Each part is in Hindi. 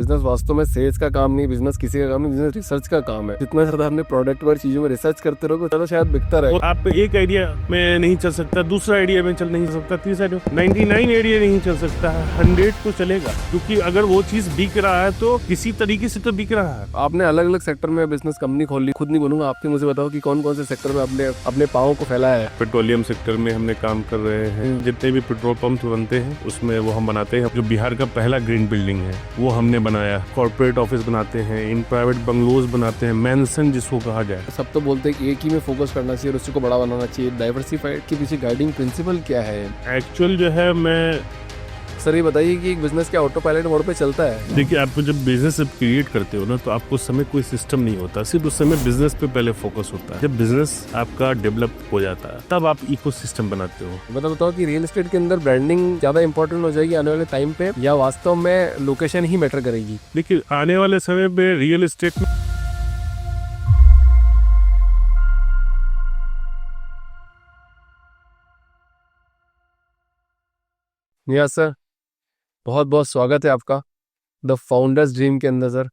बिजनेस वास्तव में सेल्स का काम नहीं, बिजनेस किसी का काम नहीं, बिजनेस रिसर्च का काम है। जितना ज्यादा अपने प्रोडक्ट पर चीजों में रिसर्च करते रहोगे ज्यादा शायद बिकता रहे। आप एक आइडिया में नहीं चल सकता, दूसरा आइडिया में चल नहीं सकता, तीसरा 99 आइडिया नहीं चल सकता, 100 तो चलेगा, क्योंकि अगर वो चीज बिक रहा है तो किसी तरीके से तो बिक रहा है। आपने अलग अलग सेक्टर में बिजनेस कंपनी खोल ली, खुद नहीं बोलूंगा, आपके मुझे बताओ कि कौन कौन से सेक्टर में आपने अपने पाँव को फैलाया है। पेट्रोलियम सेक्टर में हमने काम कर रहे हैं, जितने भी पेट्रोल पंप बनते हैं उसमें वो हम बनाते हैं। जो बिहार का पहला ग्रीन बिल्डिंग है वो हमने बनाया, कॉर्पोरेट ऑफिस बनाते हैं, इन प्राइवेट बंगलोज बनाते हैं, मैंसन जिसको कहा जाए। सब तो बोलते हैं कि एक ही में फोकस करना चाहिए और उसी को बड़ा बनाना चाहिए। डाइवर्सिफाइड के पीछे गाइडिंग प्रिंसिपल क्या है? एक्चुअल जो है, मैं सर ये बताइए कि एक बिजनेस क्या ऑटो पायलट मोड पे चलता है? देखिए, आपको जब बिजनेस क्रिएट करते हो ना, तो आपको उस समय कोई सिस्टम नहीं होता, सिर्फ उस समय बिजनेस पे पहले फोकस होता है। जब बिजनेस आपका डेवलप हो जाता है तब आप इकोसिस्टम बनाते हो। मतलब बताओ कि रियल एस्टेट के अंदर ब्रांडिंग ज्यादा इंपॉर्टेंट हो जाएगी आने वाले टाइम पे, या वास्तव में लोकेशन ही मैटर करेगी? देखिए, आने वाले समय में रियल एस्टेट में यस सर, बहुत बहुत स्वागत है आपका द फाउंडर्स ड्रीम के अंदर। सर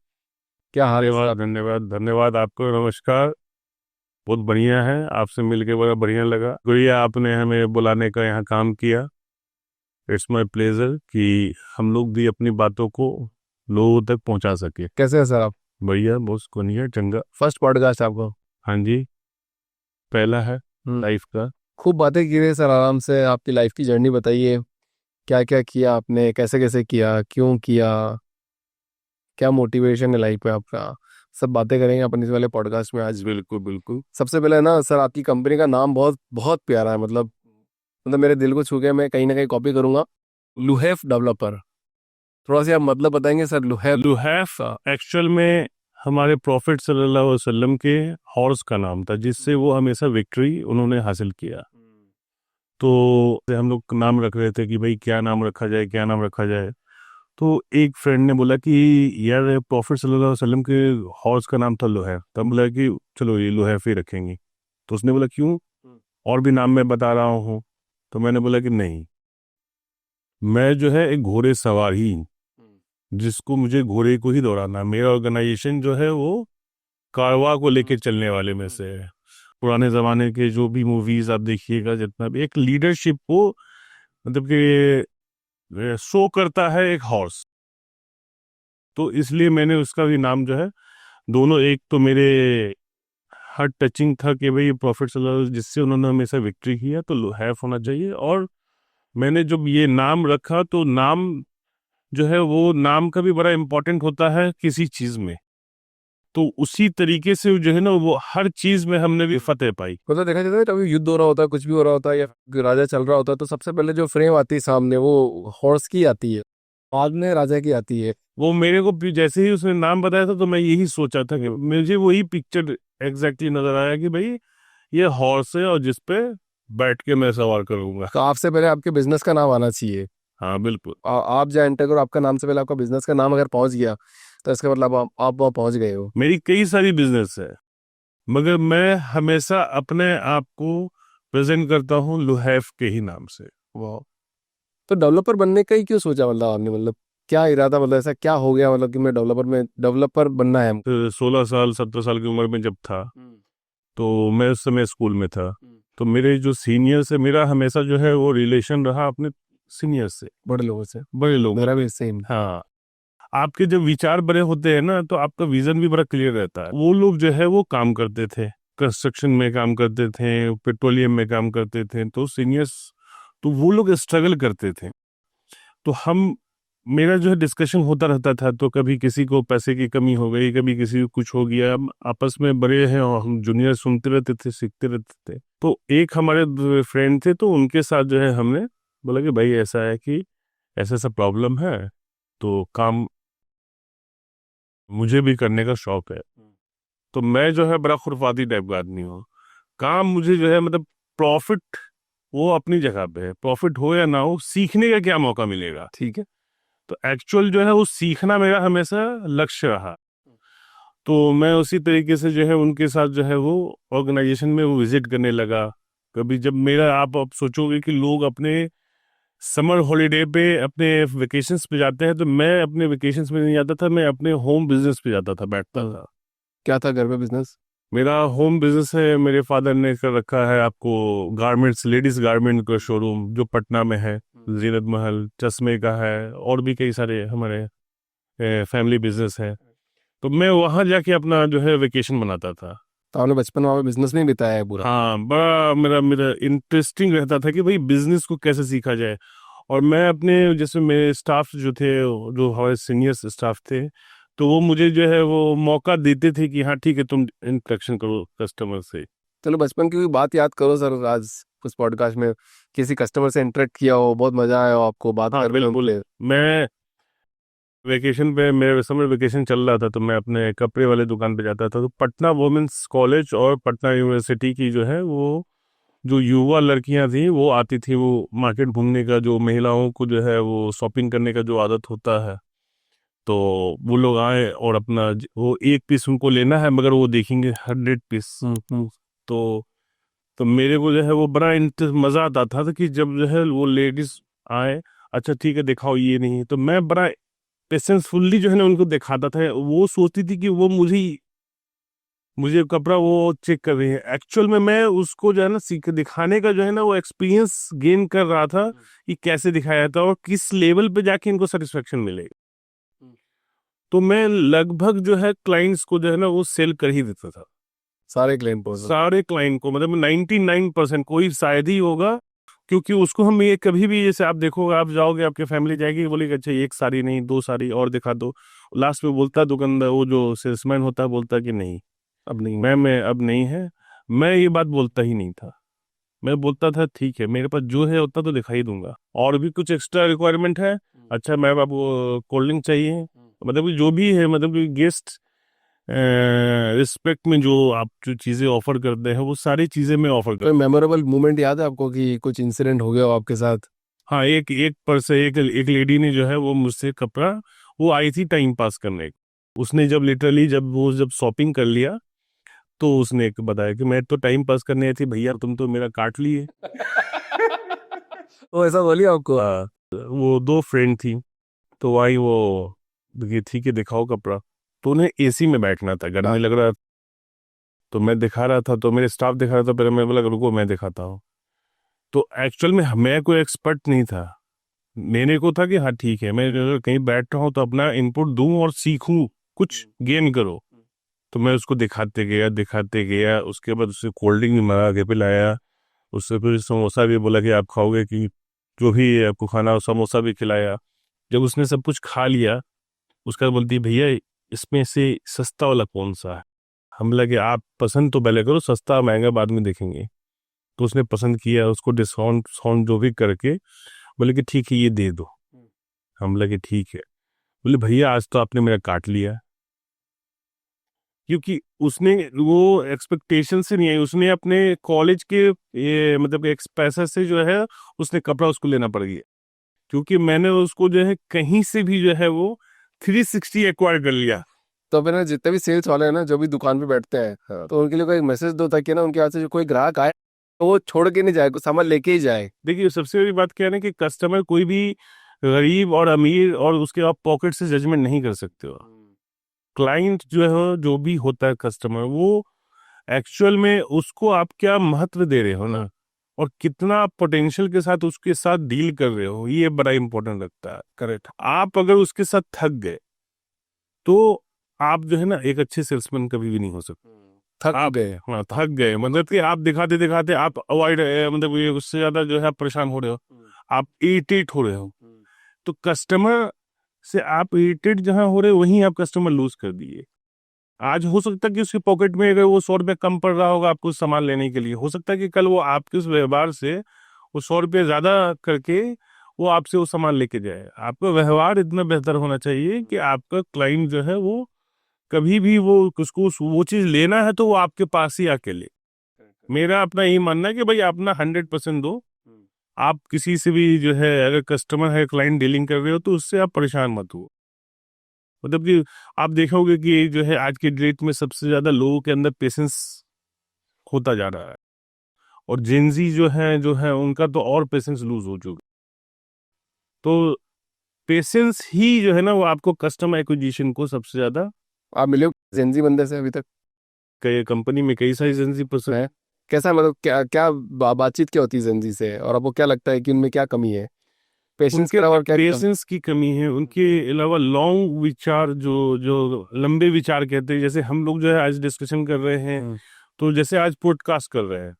क्या हाल है सर? धन्यवाद धन्यवाद धन्यवाद आपको, नमस्कार। बहुत बढ़िया है, आपसे मिलके बड़ा बढ़िया लगा। गुड़िया, आपने हमें बुलाने का यहाँ काम किया। इट्स माय प्लेजर कि हम लोग भी अपनी बातों को लोगों तक पहुँचा सके। कैसे है सर आप? बढ़िया, बहुत सुकूनिया, चंगा। फर्स्ट पॉडकास्ट आपको? हाँ जी, पहला है लाइफ का। खूब बातें की रहे सर, आराम से आपकी लाइफ की जर्नी बताइए। क्या क्या किया आपने, कैसे कैसे किया, क्यों किया, क्या मोटिवेशन है लाइफ में आपका, सब बातें करेंगे अपन इस वाले पॉडकास्ट में आज। बिल्कुल बिल्कुल। सबसे पहले ना सर, आपकी कंपनी का नाम बहुत बहुत प्यारा है, मतलब मेरे दिल को छू गया। मैं कहीं ना कहीं कॉपी करूंगा। लुहेफ डेवलपर, थोड़ा सा आप मतलब बताएंगे सर? लुहेफ लुहैफ एक्चुअल में हमारे प्रॉफिट सल्लल्लाहु अलैहि वसल्लम के हॉर्स का नाम था, जिससे वो हमेशा विक्ट्री उन्होंने हासिल किया। तो हम लोग नाम रख रहे थे कि भाई क्या नाम रखा जाए, क्या नाम रखा जाए। तो एक फ्रेंड ने बोला कि यार, प्रॉफिट सल्लल्लाहु अलैहि वसल्लम के हॉर्स का नाम था लुहैफ। तब बोला कि चलो ये लुहैफ ही रखेंगे। तो उसने बोला क्यों, और भी नाम मैं बता रहा हूँ। तो मैंने बोला कि नहीं, मैं जो है एक घोड़े सवार ही, जिसको मुझे घोड़े को ही दौड़ाना है। मेरा ऑर्गेनाइजेशन जो है वो कारवां को लेके चलने वाले में से है। पुराने जमाने के जो भी मूवीज आप देखिएगा, जितना भी एक लीडरशिप को मतलब कि शो करता है एक हॉर्स। तो इसलिए मैंने उसका भी नाम जो है, दोनों, एक तो मेरे हार्ट टचिंग था कि भाई प्रॉफिट सल्लल्लाहु अलैहि वसल्लम जिससे उन्होंने हमेशा विक्ट्री किया, तो लुहैफ होना चाहिए। और मैंने जब ये नाम रखा, तो नाम जो है वो नाम का भी बड़ा इम्पोर्टेंट होता है किसी चीज में। तो उसी तरीके से जो है ना, वो हर चीज में हमने भी फतेह पाई। मतलब देखा जाता है कभी युद्ध हो रहा होता है, कुछ भी हो रहा होता है, या राजा चल रहा होता है, तो सबसे पहले जो फ्रेम आती है सामने वो हॉर्स की आती है, बाद में राजा की आती है। वो मेरे को जैसे ही उसने नाम बताया था, तो मैं यही सोचा था कि मुझे वही पिक्चर एग्जैक्टली नजर आया कि भाई ये हॉर्स है और जिसपे बैठ के मैं सवार करूंगा। तो आपसे पहले आपके बिजनेस का नाम आना चाहिए। हाँ बिल्कुल। आप जहाँ एंटर करो, आपका नाम से पहले आपका बिजनेस का नाम अगर पहुंच गया, तो इसका मतलब आप वहाँ पहुंच गए हो। मेरी कई सारी बिजनेस है, मगर मैं हमेशा अपने आप को प्रेजेंट करता हूँ लुहैफ के ही नाम से। वाह। तो डेवलपर बनने का ही क्यों सोचा, मतलब आपने, मतलब क्या इरादा, मतलब ऐसा क्या हो गया, मतलब कि मैं डेवलपर बनना है हमको? तो 16 साल 17 साल की उम्र में जब था, तो मैं उस समय स्कूल में था। तो मेरे जो सीनियर से मेरा हमेशा जो है वो रिलेशन रहा अपने सीनियर से, बड़े लोगों से। बड़े लोग। मेरा भी सेम। हाँ, आपके जब विचार बड़े होते हैं ना, तो आपका विजन भी बड़ा क्लियर रहता है। वो लोग जो है वो काम करते थे, कंस्ट्रक्शन में काम करते थे, पेट्रोलियम में काम करते थे। तो सीनियर्स, तो वो लोग स्ट्रगल करते थे। तो हम, मेरा जो है डिस्कशन होता रहता था। तो कभी किसी को पैसे की कमी हो गई, कभी किसी को कुछ हो गया। हम आपस में बड़े हैं और हम जूनियर सुनते रहते थे, सीखते रहते थे। तो एक हमारे फ्रेंड थे, तो उनके साथ जो है हमने बोला कि भाई ऐसा है कि ऐसा ऐसा प्रॉब्लम है, तो काम मुझे भी करने का शौक है। तो मैं जो है बड़ा खुरफाती टाइप का आदमी हूँ। काम मुझे जो है मतलब प्रॉफिट वो अपनी जगह पे है, प्रॉफिट हो या ना हो, सीखने का क्या मौका मिलेगा। ठीक है। तो एक्चुअल जो है वो सीखना मेरा हमेशा लक्ष्य रहा। तो मैं उसी तरीके से जो है उनके साथ जो है वो ऑर्गेनाइजेशन में वो विजिट करने लगा। कभी जब मेरा, आप सोचोगे कि लोग अपने समर हॉलीडे पे अपने वेकेशंस पे जाते हैं, तो मैं अपने वेकेशंस में नहीं जाता था, मैं अपने होम बिजनेस पे जाता था, बैठता था। क्या था घर पे बिजनेस? मेरा होम बिजनेस है, मेरे फादर ने कर रखा है आपको गारमेंट्स, लेडीज गारमेंट का शोरूम जो पटना में है, जीनत महल चश्मे का है, और भी कई सारे हमारे फैमिली बिजनेस है। तो मैं वहां जाके अपना जो है वेकेशन मनाता था। तो आपने बचपन वहाँ पे बिजनेस में ही बिताया है पूरा? हाँ, बड़ा मेरा मेरा इंटरेस्टिंग रहता था कि भाई बिजनेस को कैसे सीखा जाए। और मैं अपने, जैसे मेरे स्टाफ जो थे, जो हमारे सीनियर स्टाफ थे, तो वो मुझे जो है वो मौका देते थे कि हाँ ठीक है, तुम इंट्रैक्शन करो कस्टमर से। चलो बचपन की कोई बात याद करो सर आज उस पॉडकास्ट में, किसी कस्टमर से इंटरेक्ट किया हो, बहुत मजा आया हो आपको बात हाँ करके बिल्कुल। उनसे। मैं वेकेशन पे, मेरे समर वेकेशन चल रहा था, तो मैं अपने कपड़े वाले दुकान पे जाता था। तो पटना वुमेन्स कॉलेज और पटना यूनिवर्सिटी की जो है वो, जो युवा लड़कियां थी वो आती थी, वो मार्केट घूमने का, जो महिलाओं को जो है वो शॉपिंग करने का जो आदत होता है, तो वो लोग आए और अपना वो एक पीस उनको लेना है, मगर वो देखेंगे 100 पीस। तो तो मेरे को जो है वो बड़ा मजा आता था, कि जब जो है वो लेडीज आए, अच्छा ठीक है दिखाओ, ये नहीं, तो मैं बड़ा पेशेंसफुल्ली जो है ना उनको दिखाता था। वो सोचती थी कि वो मुझे कपड़ा वो चेक कर रही है, एक्चुअल में मैं उसको जो है ना सीख दिखाने का जो है ना वो एक्सपीरियंस गेन कर रहा था, कि कैसे दिखाया जाता है और किस लेवल पे जाके इनको सेटिस्फेक्शन मिलेगा। तो मैं लगभग जो है क्लाइंट्स को जो है ना वो सेल कर ही देता था, सारे क्लाइंट पहुंच। सारे क्लाइंट को, मतलब 99%, कोई शायद ही होगा, क्योंकि उसको हम ये कभी भी, जैसे आप देखोगे, आप जाओगे, आपकी फैमिली जाएगी, बोलेगी अच्छा एक साड़ी नहीं, दो साड़ी और दिखा दो। लास्ट में बोलता दुकानदार, वो जो सेल्समैन होता है, बोलता कि नहीं अब नहीं। मैं अब नहीं है। मैं ये बात बोलता ही नहीं था, मैं बोलता था ठीक है, मेरे पास जो है उतना तो दिखाई दूंगा, और भी कुछ एक्स्ट्रा रिक्वायरमेंट है, अच्छा मैं आपको कोल्ड ड्रिंक चाहिए, मतलब कि जो भी है, मतलब कि गेस्ट रिस्पेक्ट में जो आप जो चीजें ऑफर करते हैं, वो सारी चीजें मैं ऑफर कोई करता हूँ। मेमोरेबल मोमेंट याद है आपको कि कुछ इंसिडेंट हो गया हो आपके साथ? हाँ, एक एक पर से एक लेडी ने जो है वो मुझसे कपड़ा, वो आई थी टाइम पास करने। उसने जब लिटरली जब शॉपिंग कर लिया, तो उसने एक बताया कि मैं तो टाइम पास करने आई थी भैया, तुम तो मेरा काट लिए। वो ऐसा बोलिए आपको? हाँ, वो दो फ्रेंड थी, तो आई वो, देखिए ठीक है दिखाओ कपड़ा। तो उन्हें एसी में बैठना था, गर्मी लग रहा, तो मैं दिखा रहा था, तो मेरे स्टाफ दिखा रहा था, पहले मैं बोला रुको मैं दिखाता हूँ। तो एक्चुअल में मैं कोई एक्सपर्ट नहीं था, मेरे को था कि हाँ ठीक है, मैं अगर कहीं बैठ रहा हूँ तो अपना इनपुट दूं और सीखूं, कुछ गेन करो। तो मैं उसको दिखाते गया, उसके बाद उससे कोल्ड ड्रिंक भी मंगा के पिलाया, उससे फिर समोसा भी बोला कि आप खाओगे कि जो भी आपको खाना हो, समोसा भी खिलाया। जब उसने सब कुछ खा लिया, उसका बोलती भैया इसमें से सस्ता वाला कौन सा है। हम लगे आप पसंद तो पहले करो, सस्ता महंगा बाद में देखेंगे। तो उसने पसंद किया, उसको डिस्काउंट डिस्काउंट जो भी करके बोले कि ठीक है ये दे दो। हम लगे ठीक है, बोले भैया आज तो आपने मेरा काट लिया, क्योंकि उसने वो एक्सपेक्टेशन से नहीं आई, उसने अपने कॉलेज के ये मतलब एक पैसा से जो है उसने कपड़ा उसको लेना पड़ गया, क्योंकि मैंने उसको जो है कहीं से भी जो है वो 360 एक्वायर कर लिया। तो फिर ना जितने भी सेल्स वाले हैं ना जो भी दुकान पे बैठते हैं, हाँ। तो उनके लिए कोई मैसेज दो ताकि ना उनके यहाँ से जो कोई ग्राहक आए तो वो छोड़ के नहीं जाए, कुछ सामान लेके ही जाए। देखिए सबसे बड़ी बात क्या है ना, कि कस्टमर कोई भी गरीब और अमीर और उसके आप पॉकेट से जजमेंट नहीं कर सकते हो। क्लाइंट जो है, जो भी होता है कस्टमर, वो एक्चुअल में उसको आप क्या महत्व दे रहे हो ना, और कितना आप पोटेंशियल के साथ उसके साथ डील कर रहे हो, ये बड़ा इंपॉर्टेंट लगता है। करेक्ट, आप अगर उसके साथ थक गए, तो आप जो है ना एक अच्छे सेल्समैन कभी भी नहीं हो सकते। थक आप, गए? हाँ थक गए, मतलब कि आप दिखाते दिखाते आप अवॉइड, मतलब ये उससे ज्यादा जो है आप परेशान हो रहे हो, आप इरिटेट हो रहे हो। तो कस्टमर से आप इरिटेट जहां हो रहे हो, वहीं आप कस्टमर लूज कर दिए। आज हो सकता है कि उसके पॉकेट में अगर वो 100 रुपये कम पड़ रहा होगा आपको सामान लेने के लिए, हो सकता है कि कल वो आपके उस व्यवहार से वो 100 रुपये ज्यादा करके वो आपसे वो सामान लेके जाए। आपका व्यवहार इतना बेहतर होना चाहिए कि आपका क्लाइंट जो है वो कभी भी वो उसको वो चीज लेना है तो वो आपके पास ही आके ले। मेरा अपना यही मानना है कि भाई अपना 100% दो। आप किसी से भी जो है, अगर कस्टमर है, क्लाइंट डीलिंग कर रहे हो, तो उससे आप परेशान मत हो। मतलब कि आप देखोगे कि जो है आज के डेट में सबसे ज्यादा लोगों के अंदर पेशेंस होता जा रहा है, और जेंजी जो है उनका तो और पेशेंस लूज हो चुका है। तो पेशेंस ही जो है ना वो आपको कस्टमर एक्विजिशन को सबसे ज्यादा। आप मिले हो जेंजी बंदे से अभी तक? कई कंपनी में कई सारी एजेंसी पसंद। है कैसा, मतलब क्या क्या बातचीत क्या होती है जेंजी से, और आपको क्या लगता है कि उनमें क्या कमी है? पेशेंस के उनके अलावा और क्या कम? पेशेंस की कमी है, उनके अलावा लॉन्ग विचार, जो जो लंबे विचार कहते हैं। जैसे हम लोग जो है आज डिस्कशन कर रहे हैं, तो जैसे आज पॉडकास्ट कर रहे हैं,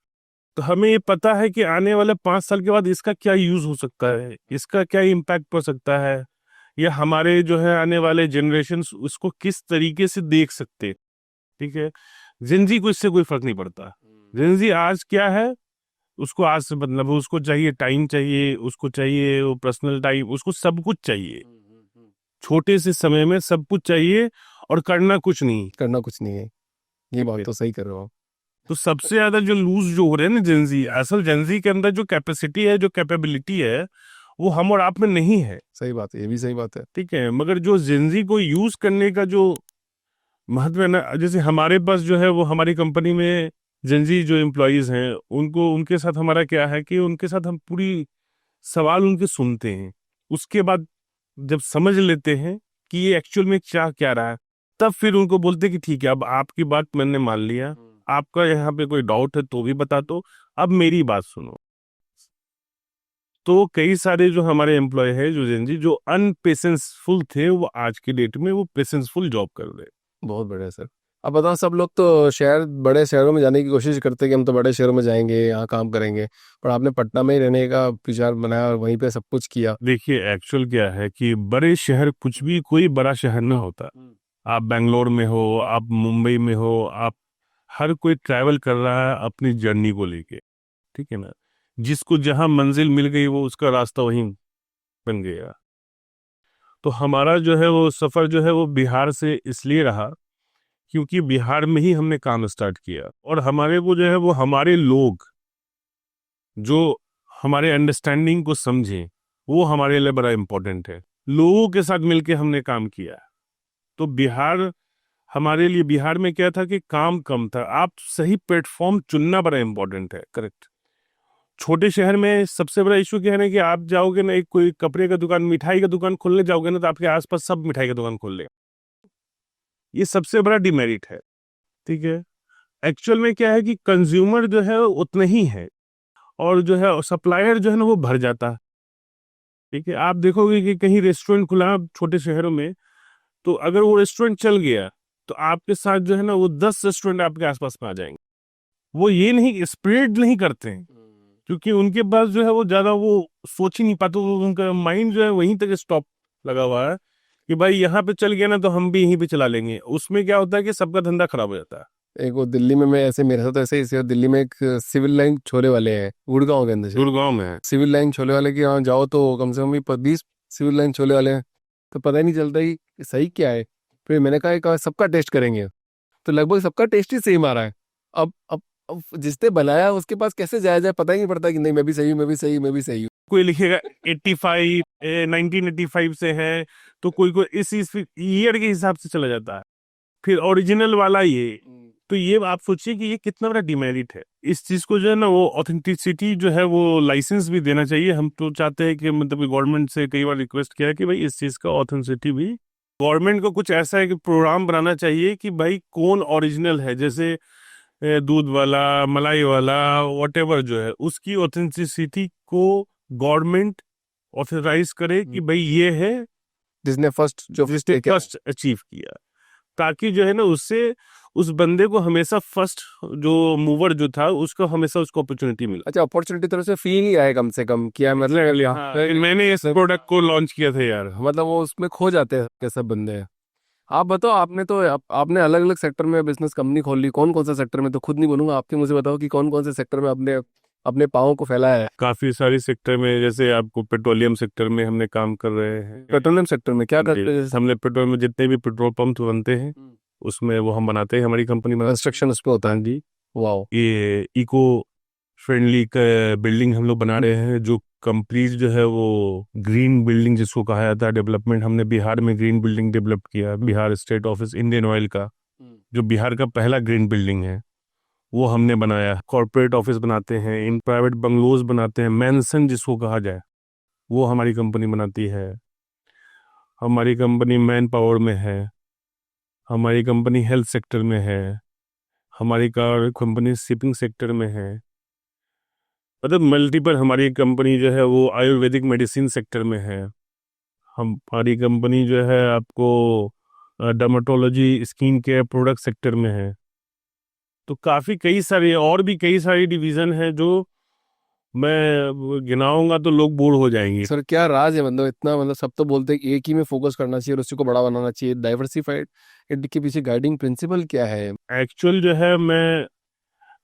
तो हमें ये पता है कि आने वाले 5 साल के बाद इसका क्या यूज हो सकता है, इसका क्या इम्पैक्ट पड़ सकता है, या हमारे जो है आने वाले जनरेशन उसको किस तरीके से देख सकते हैं। ठीक है, जिंदगी को इससे कोई फर्क नहीं पड़ता। जिंदगी आज क्या है उसको आज से मतलब उसको चाहिए, टाइम चाहिए, उसको चाहिए वो पर्सनल टाइम, उसको सब कुछ चाहिए, छोटे से समय में सब कुछ चाहिए, और करना कुछ नहीं। करना कुछ नहीं है, ये बात तो सही कर रहे हो आप। तो सबसे ज्यादा जो लूज जो हो रहे हैं ना जेंजी, असल जेंजी के अंदर जो कैपेसिटी है, जो कैपेबिलिटी है, वो हम और आप में नहीं है। सही बात है, ये भी सही बात है। ठीक है, मगर जो जेंजी को यूज करने का जो महत्व है ना, जैसे हमारे पास जो है वो हमारी कंपनी में जेंजी जो एम्प्लॉयज हैं, उनको उनके साथ हमारा क्या है कि उनके साथ हम पूरी सवाल उनके सुनते हैं। उसके बाद जब समझ लेते हैं कि ये एक्चुअल में चाह क्या रहा है, तब फिर उनको बोलते हैं कि ठीक है, अब आपकी बात मैंने मान लिया, आपका यहाँ पे कोई डाउट है तो भी बता दो, अब मेरी बात सुनो। तो कई सारे जो हमारे एम्प्लॉय है जो जेनजी जो अनपेशेंसफुल थे, वो आज की डेट में वो पेशेंसफुल जॉब कर रहे हैं। बहुत बढ़िया सर। अब बताओ, सब लोग तो शहर, बड़े शहरों में जाने की कोशिश करते हैं कि हम तो बड़े शहरों में जाएंगे, यहाँ काम करेंगे, पर आपने पटना में ही रहने का विचार बनाया और वहीं पे सब कुछ किया। देखिए एक्चुअल क्या है कि बड़े शहर कुछ भी, कोई बड़ा शहर ना होता। आप बेंगलोर में हो, आप मुंबई में हो, आप हर कोई ट्रैवल कर रहा है अपनी जर्नी को लेके। ठीक है ना, जिसको जहां मंजिल मिल गई वो उसका रास्ता वहीं बन गया। तो हमारा जो है वो सफर जो है वो बिहार से इसलिए रहा क्योंकि बिहार में ही हमने काम स्टार्ट किया, और हमारे वो जो है वो हमारे लोग जो हमारे अंडरस्टैंडिंग को समझे, वो हमारे लिए बड़ा इंपॉर्टेंट है। लोगों के साथ मिलके हमने काम किया। तो बिहार हमारे लिए, बिहार में क्या था कि काम कम था, आप सही प्लेटफॉर्म चुनना बड़ा इंपॉर्टेंट है। करेक्ट। छोटे शहर में सबसे बड़ा इशू क्या है ना कि आप जाओगे ना, एक कोई कपड़े का दुकान, मिठाई का दुकान खोलने जाओगे ना, तो आपके आसपास सब मिठाई का दुकान खोल ले। ये सबसे बड़ा डिमेरिट है। ठीक है, एक्चुअल में क्या है कि कंज्यूमर जो है उतने ही है, और जो है सप्लायर जो है ना वो भर जाता है। ठीक है, आप देखोगे कि कहीं रेस्टोरेंट खुला छोटे शहरों में, तो अगर वो रेस्टोरेंट चल गया तो आपके साथ जो है ना वो 10 रेस्टोरेंट आपके आसपास में आ जाएंगे। वो ये नहीं स्प्रेड नहीं करते हैं, क्योंकि उनके पास जो है वो ज्यादा वो सोच ही नहीं पाते, उनका माइंड जो है वहीं तक स्टॉप लगा हुआ है कि भाई यहाँ पे चल गया ना तो हम भी यहीं पे चला लेंगे। उसमें क्या होता है कि सबका धंधा खराब हो जाता है। एक वो दिल्ली में, मैं ऐसे मेरे साथ ऐसे ही दिल्ली में एक सिविल लाइन छोले वाले हैं, गुड़गांव के अंदर से। गुड़गांव में है। सिविल लाइन छोले वाले के यहाँ जाओ तो कम से कम भी 20 सिविल लाइन छोले वाले हैं, तो पता ही नहीं चलता कि सही क्या है। फिर मैंने कहा सबका टेस्ट करेंगे, तो लगभग सबका टेस्ट ही सेम आ रहा है। अब जिसने बनाया उसके पास कैसे जाया जाए, पता ही नहीं पड़ता कि नहीं मैं भी सही हूँ, मैं भी सही हूँ, मैं भी सही हूँ। कोई लिखेगा 85 1985 से है, तो कोई कोई इस ईयर के हिसाब से चला जाता है, फिर ओरिजिनल वाला ये। तो ये आप सोचिए कि ये कितना बड़ा डिमेरिट है। इस चीज को जो है ना वो ऑथेंटिसिटी जो है वो लाइसेंस भी देना चाहिए। हम तो चाहते हैं कि मतलब गवर्नमेंट से कई बार रिक्वेस्ट किया है कि भाई इस चीज का ऑथेंटिसिटी भी गवर्नमेंट को कुछ ऐसा है कि प्रोग्राम बनाना चाहिए कि भाई कौन ओरिजिनल है, जैसे दूध वाला, मलाई वाला, व्हाटएवर जो है उसकी ऑथेंटिसिटी को गवर्नमेंट ऑथराइज करे कि भाई ये है जिसने फर्स्ट जो जिसने फर्स्ट अचीव किया, ताकि जो है ना उससे उस बंदे को हमेशा फर्स्ट जो मूवर जो था उसको हमेशा उसको अपॉर्चुनिटी मिला। अच्छा, अपॉर्चुनिटी तरफ से फील ही आए कम से कम, किया मतलब लिया। मैंने इस प्रोडक्ट को लॉन्च किया था यार। मतलब वो उसमें खो जाते हैं कैसे बंदे। आप बताओ, आपने तो आपने अलग अलग सेक्टर में बिजनेस कंपनी खोल ली, कौन कौन सा सेक्टर में, तो खुद नहीं बोलूंगा, आपके मुझे बताओ कि कौन कौन से सेक्टर में आपने अपने पाँव को फैलाया है। काफी सारी सेक्टर में, जैसे आपको पेट्रोलियम सेक्टर में हमने काम कर रहे हैं। पेट्रोलियम सेक्टर में क्या करते हैं? हमने पेट्रोल में जितने भी पेट्रोल पंप बनते हैं उसमें वो हम बनाते हैं, हमारी कंपनी में कंस्ट्रक्शन उस पे होता है जी। वाओ। ये इको फ्रेंडली बिल्डिंग हम लोग बना रहे हैं, जो कंप्लीट जो है वो ग्रीन बिल्डिंग जिसको कहा जाता है डेवलपमेंट। हमने बिहार में ग्रीन बिल्डिंग डेवलप किया, Bihar state office Indian oil का, जो बिहार का पहला ग्रीन बिल्डिंग है वो हमने बनाया। कॉर्पोरेट ऑफिस बनाते हैं, इन प्राइवेट बंगलोज बनाते हैं, मैंसन जिसको कहा जाए वो हमारी कंपनी बनाती है। हमारी कंपनी मैन पावर में है, हमारी कंपनी हेल्थ सेक्टर में है, हमारी कंपनी शिपिंग सेक्टर में है। मतलब मल्टीपल हमारी कंपनी जो है वो आयुर्वेदिक मेडिसिन सेक्टर में है। हमारी कंपनी जो है आपको dermatology skin care product sector में है। तो काफ़ी कई सारे और भी कई सारी डिवीज़न है जो मैं गिनाऊंगा तो लोग बोर हो जाएंगे। सर क्या राज है, मतलब इतना, मतलब सब तो बोलते हैं कि एक ही में फोकस करना चाहिए और उसी को बड़ा बनाना चाहिए, डाइवर्सिफाइड, इनके पीछे गाइडिंग प्रिंसिपल क्या है? एक्चुअल जो है, मैं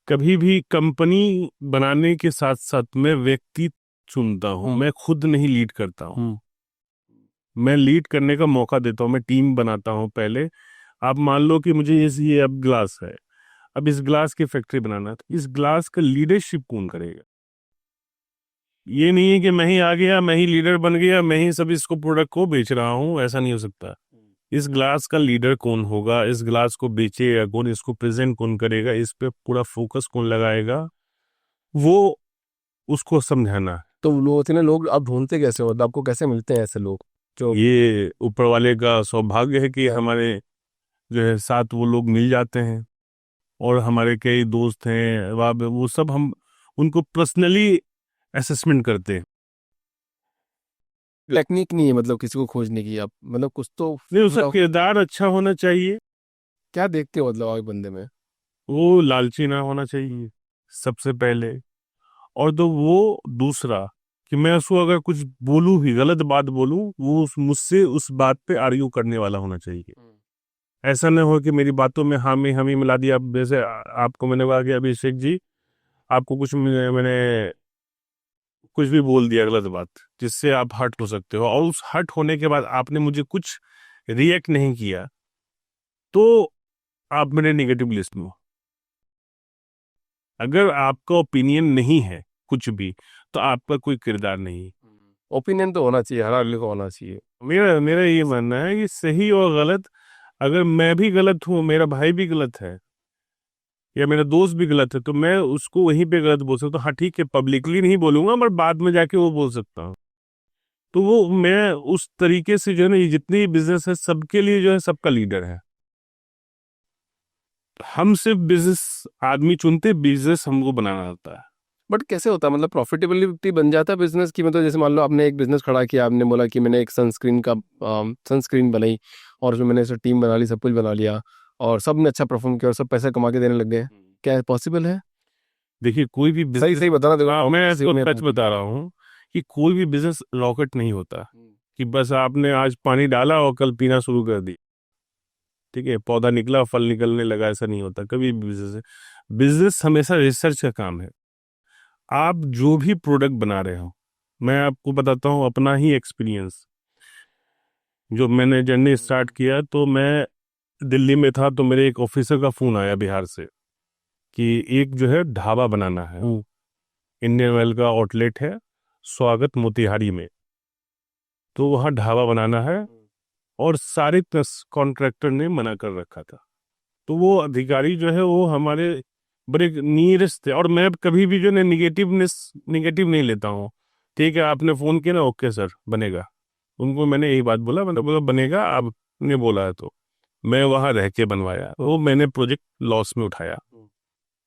कभी भी कंपनी बनाने के साथ साथ मैं व्यक्ति चुनता हूँ, मैं खुद नहीं लीड करता हूँ। मैं लीड करने का मौका देता हूँ, मैं टीम बनाता हूँ पहले। आप मान लो कि मुझे ये अब ग्लास है, अब इस ग्लास की फैक्ट्री बनाना है, तो इस ग्लास का लीडरशिप कौन करेगा? ये नहीं है कि मैं ही आ गया, मैं ही लीडर बन गया, मैं ही सब इसको प्रोडक्ट को बेच रहा हूँ, ऐसा नहीं हो सकता। इस ग्लास का लीडर कौन होगा, इस ग्लास को बेचेगा कौन, इसको प्रेजेंट कौन करेगा, इस पे पूरा फोकस कौन लगाएगा, वो उसको समझाना है। तो लोग, इतने लोग आप ढूंढते कैसे हो, मतलब आपको कैसे मिलते हैं ऐसे लोग जो? ये ऊपर वाले का सौभाग्य है कि हमारे जो है साथ वो लोग मिल जाते हैं। और हमारे कई दोस्त हैं वहाँ पे, वो सब हम उनको पर्सनली असेसमेंट करते हैं। टेक्निक नहीं है मतलब किसी को खोजने की, आप मतलब कुछ तो नहीं, उसका बताओ, किरदार अच्छा होना चाहिए, क्या देखते हो मतलब आप बंदे में? वो लालची ना होना चाहिए सबसे पहले। और तो वो दूसरा कि मैं उसको अगर कुछ बोलूँ भी, गलत बात बोलूँ, वो मुझसे उस बात पे आर्ग्यू करने वाला होना चाहिए। ऐसा ना हो कि मेरी बातों में हामी हमी मिला दिया। अब जैसे आपको मैंने कहा कि अभिषेक जी, आपको कुछ मैंने कुछ भी बोल दिया गलत बात, जिससे आप हर्ट हो सकते हो, और उस हर्ट होने के बाद आपने मुझे कुछ रिएक्ट नहीं किया, तो आप मेरे नेगेटिव लिस्ट में हो। अगर आपका ओपिनियन नहीं है कुछ भी, तो आपका कोई किरदार नहीं। ओपिनियन तो होना चाहिए, हर आदमी को होना चाहिए। मेरा मेरा ये मानना है कि सही और गलत, अगर मैं भी गलत हूँ, मेरा भाई भी गलत है, या मेरा दोस्त भी गलत है, तो मैं उसको वहीं पे गलत बोल सकता हूँ। हाँ ठीक है, पब्लिकली नहीं बोलूंगा, पर बाद में जाके वो बोल सकता हूँ। तो वो मैं उस तरीके से जो है ना, ये जितनी बिजनेस है सबके लिए जो है सबका लीडर है। हम सिर्फ बिजनेस आदमी चुनते, बिजनेस हमको बनाना होता है। बट कैसे होता है, मतलब प्रॉफिटेबिलिटी बन जाता है बिजनेस की? मतलब जैसे मान लो आपने एक बिजनेस खड़ा किया, आपने बोला कि मैंने एक सनस्क्रीन का सनस्क्रीन बनाई, और उसमें मैंने टीम बना ली, सब कुछ बना लिया, और सब ने अच्छा परफॉर्म किया और सब पैसे कमा के देने लग गए, क्या पॉसिबल है? देखिए, कोई भी सही बिजनेस, सही बताना देखो, मैं किसी को इसको नहीं सच आता। बता रहा हूँ कि कोई भी बिजनेस रॉकेट नहीं होता कि बस आपने आज पानी डाला और कल पीना शुरू कर दी, ठीक है, पौधा निकला फल निकलने लगा, ऐसा नहीं होता कभी भी बिजनेस है। बिजनेस हमेशा रिसर्च का काम है। आप जो भी प्रोडक्ट बना रहे हो, मैं आपको बताता हूँ अपना ही एक्सपीरियंस। जो मैंने जर्नी स्टार्ट किया, तो मैं दिल्ली में था, तो मेरे एक ऑफिसर का फोन आया बिहार से कि एक जो है ढाबा बनाना है, इंडियन ऑयल का आउटलेट है स्वागत मोतिहारी में, तो वहाँ ढाबा बनाना है, और सारे कॉन्ट्रैक्टर ने मना कर रखा था। तो वो अधिकारी जो है वो हमारे बड़े नियरेस्ट थे, और मैं कभी भी जो है निगेटिव नहीं लेता हूँ। ठीक है, आपने फोन किया ना, ओके सर बनेगा। उनको मैंने यही बात बोला, मैंने बोला बनेगा, आपने बोला है तो। मैं वहाँ रह के बनवाया, वो मैंने प्रोजेक्ट लॉस में उठाया।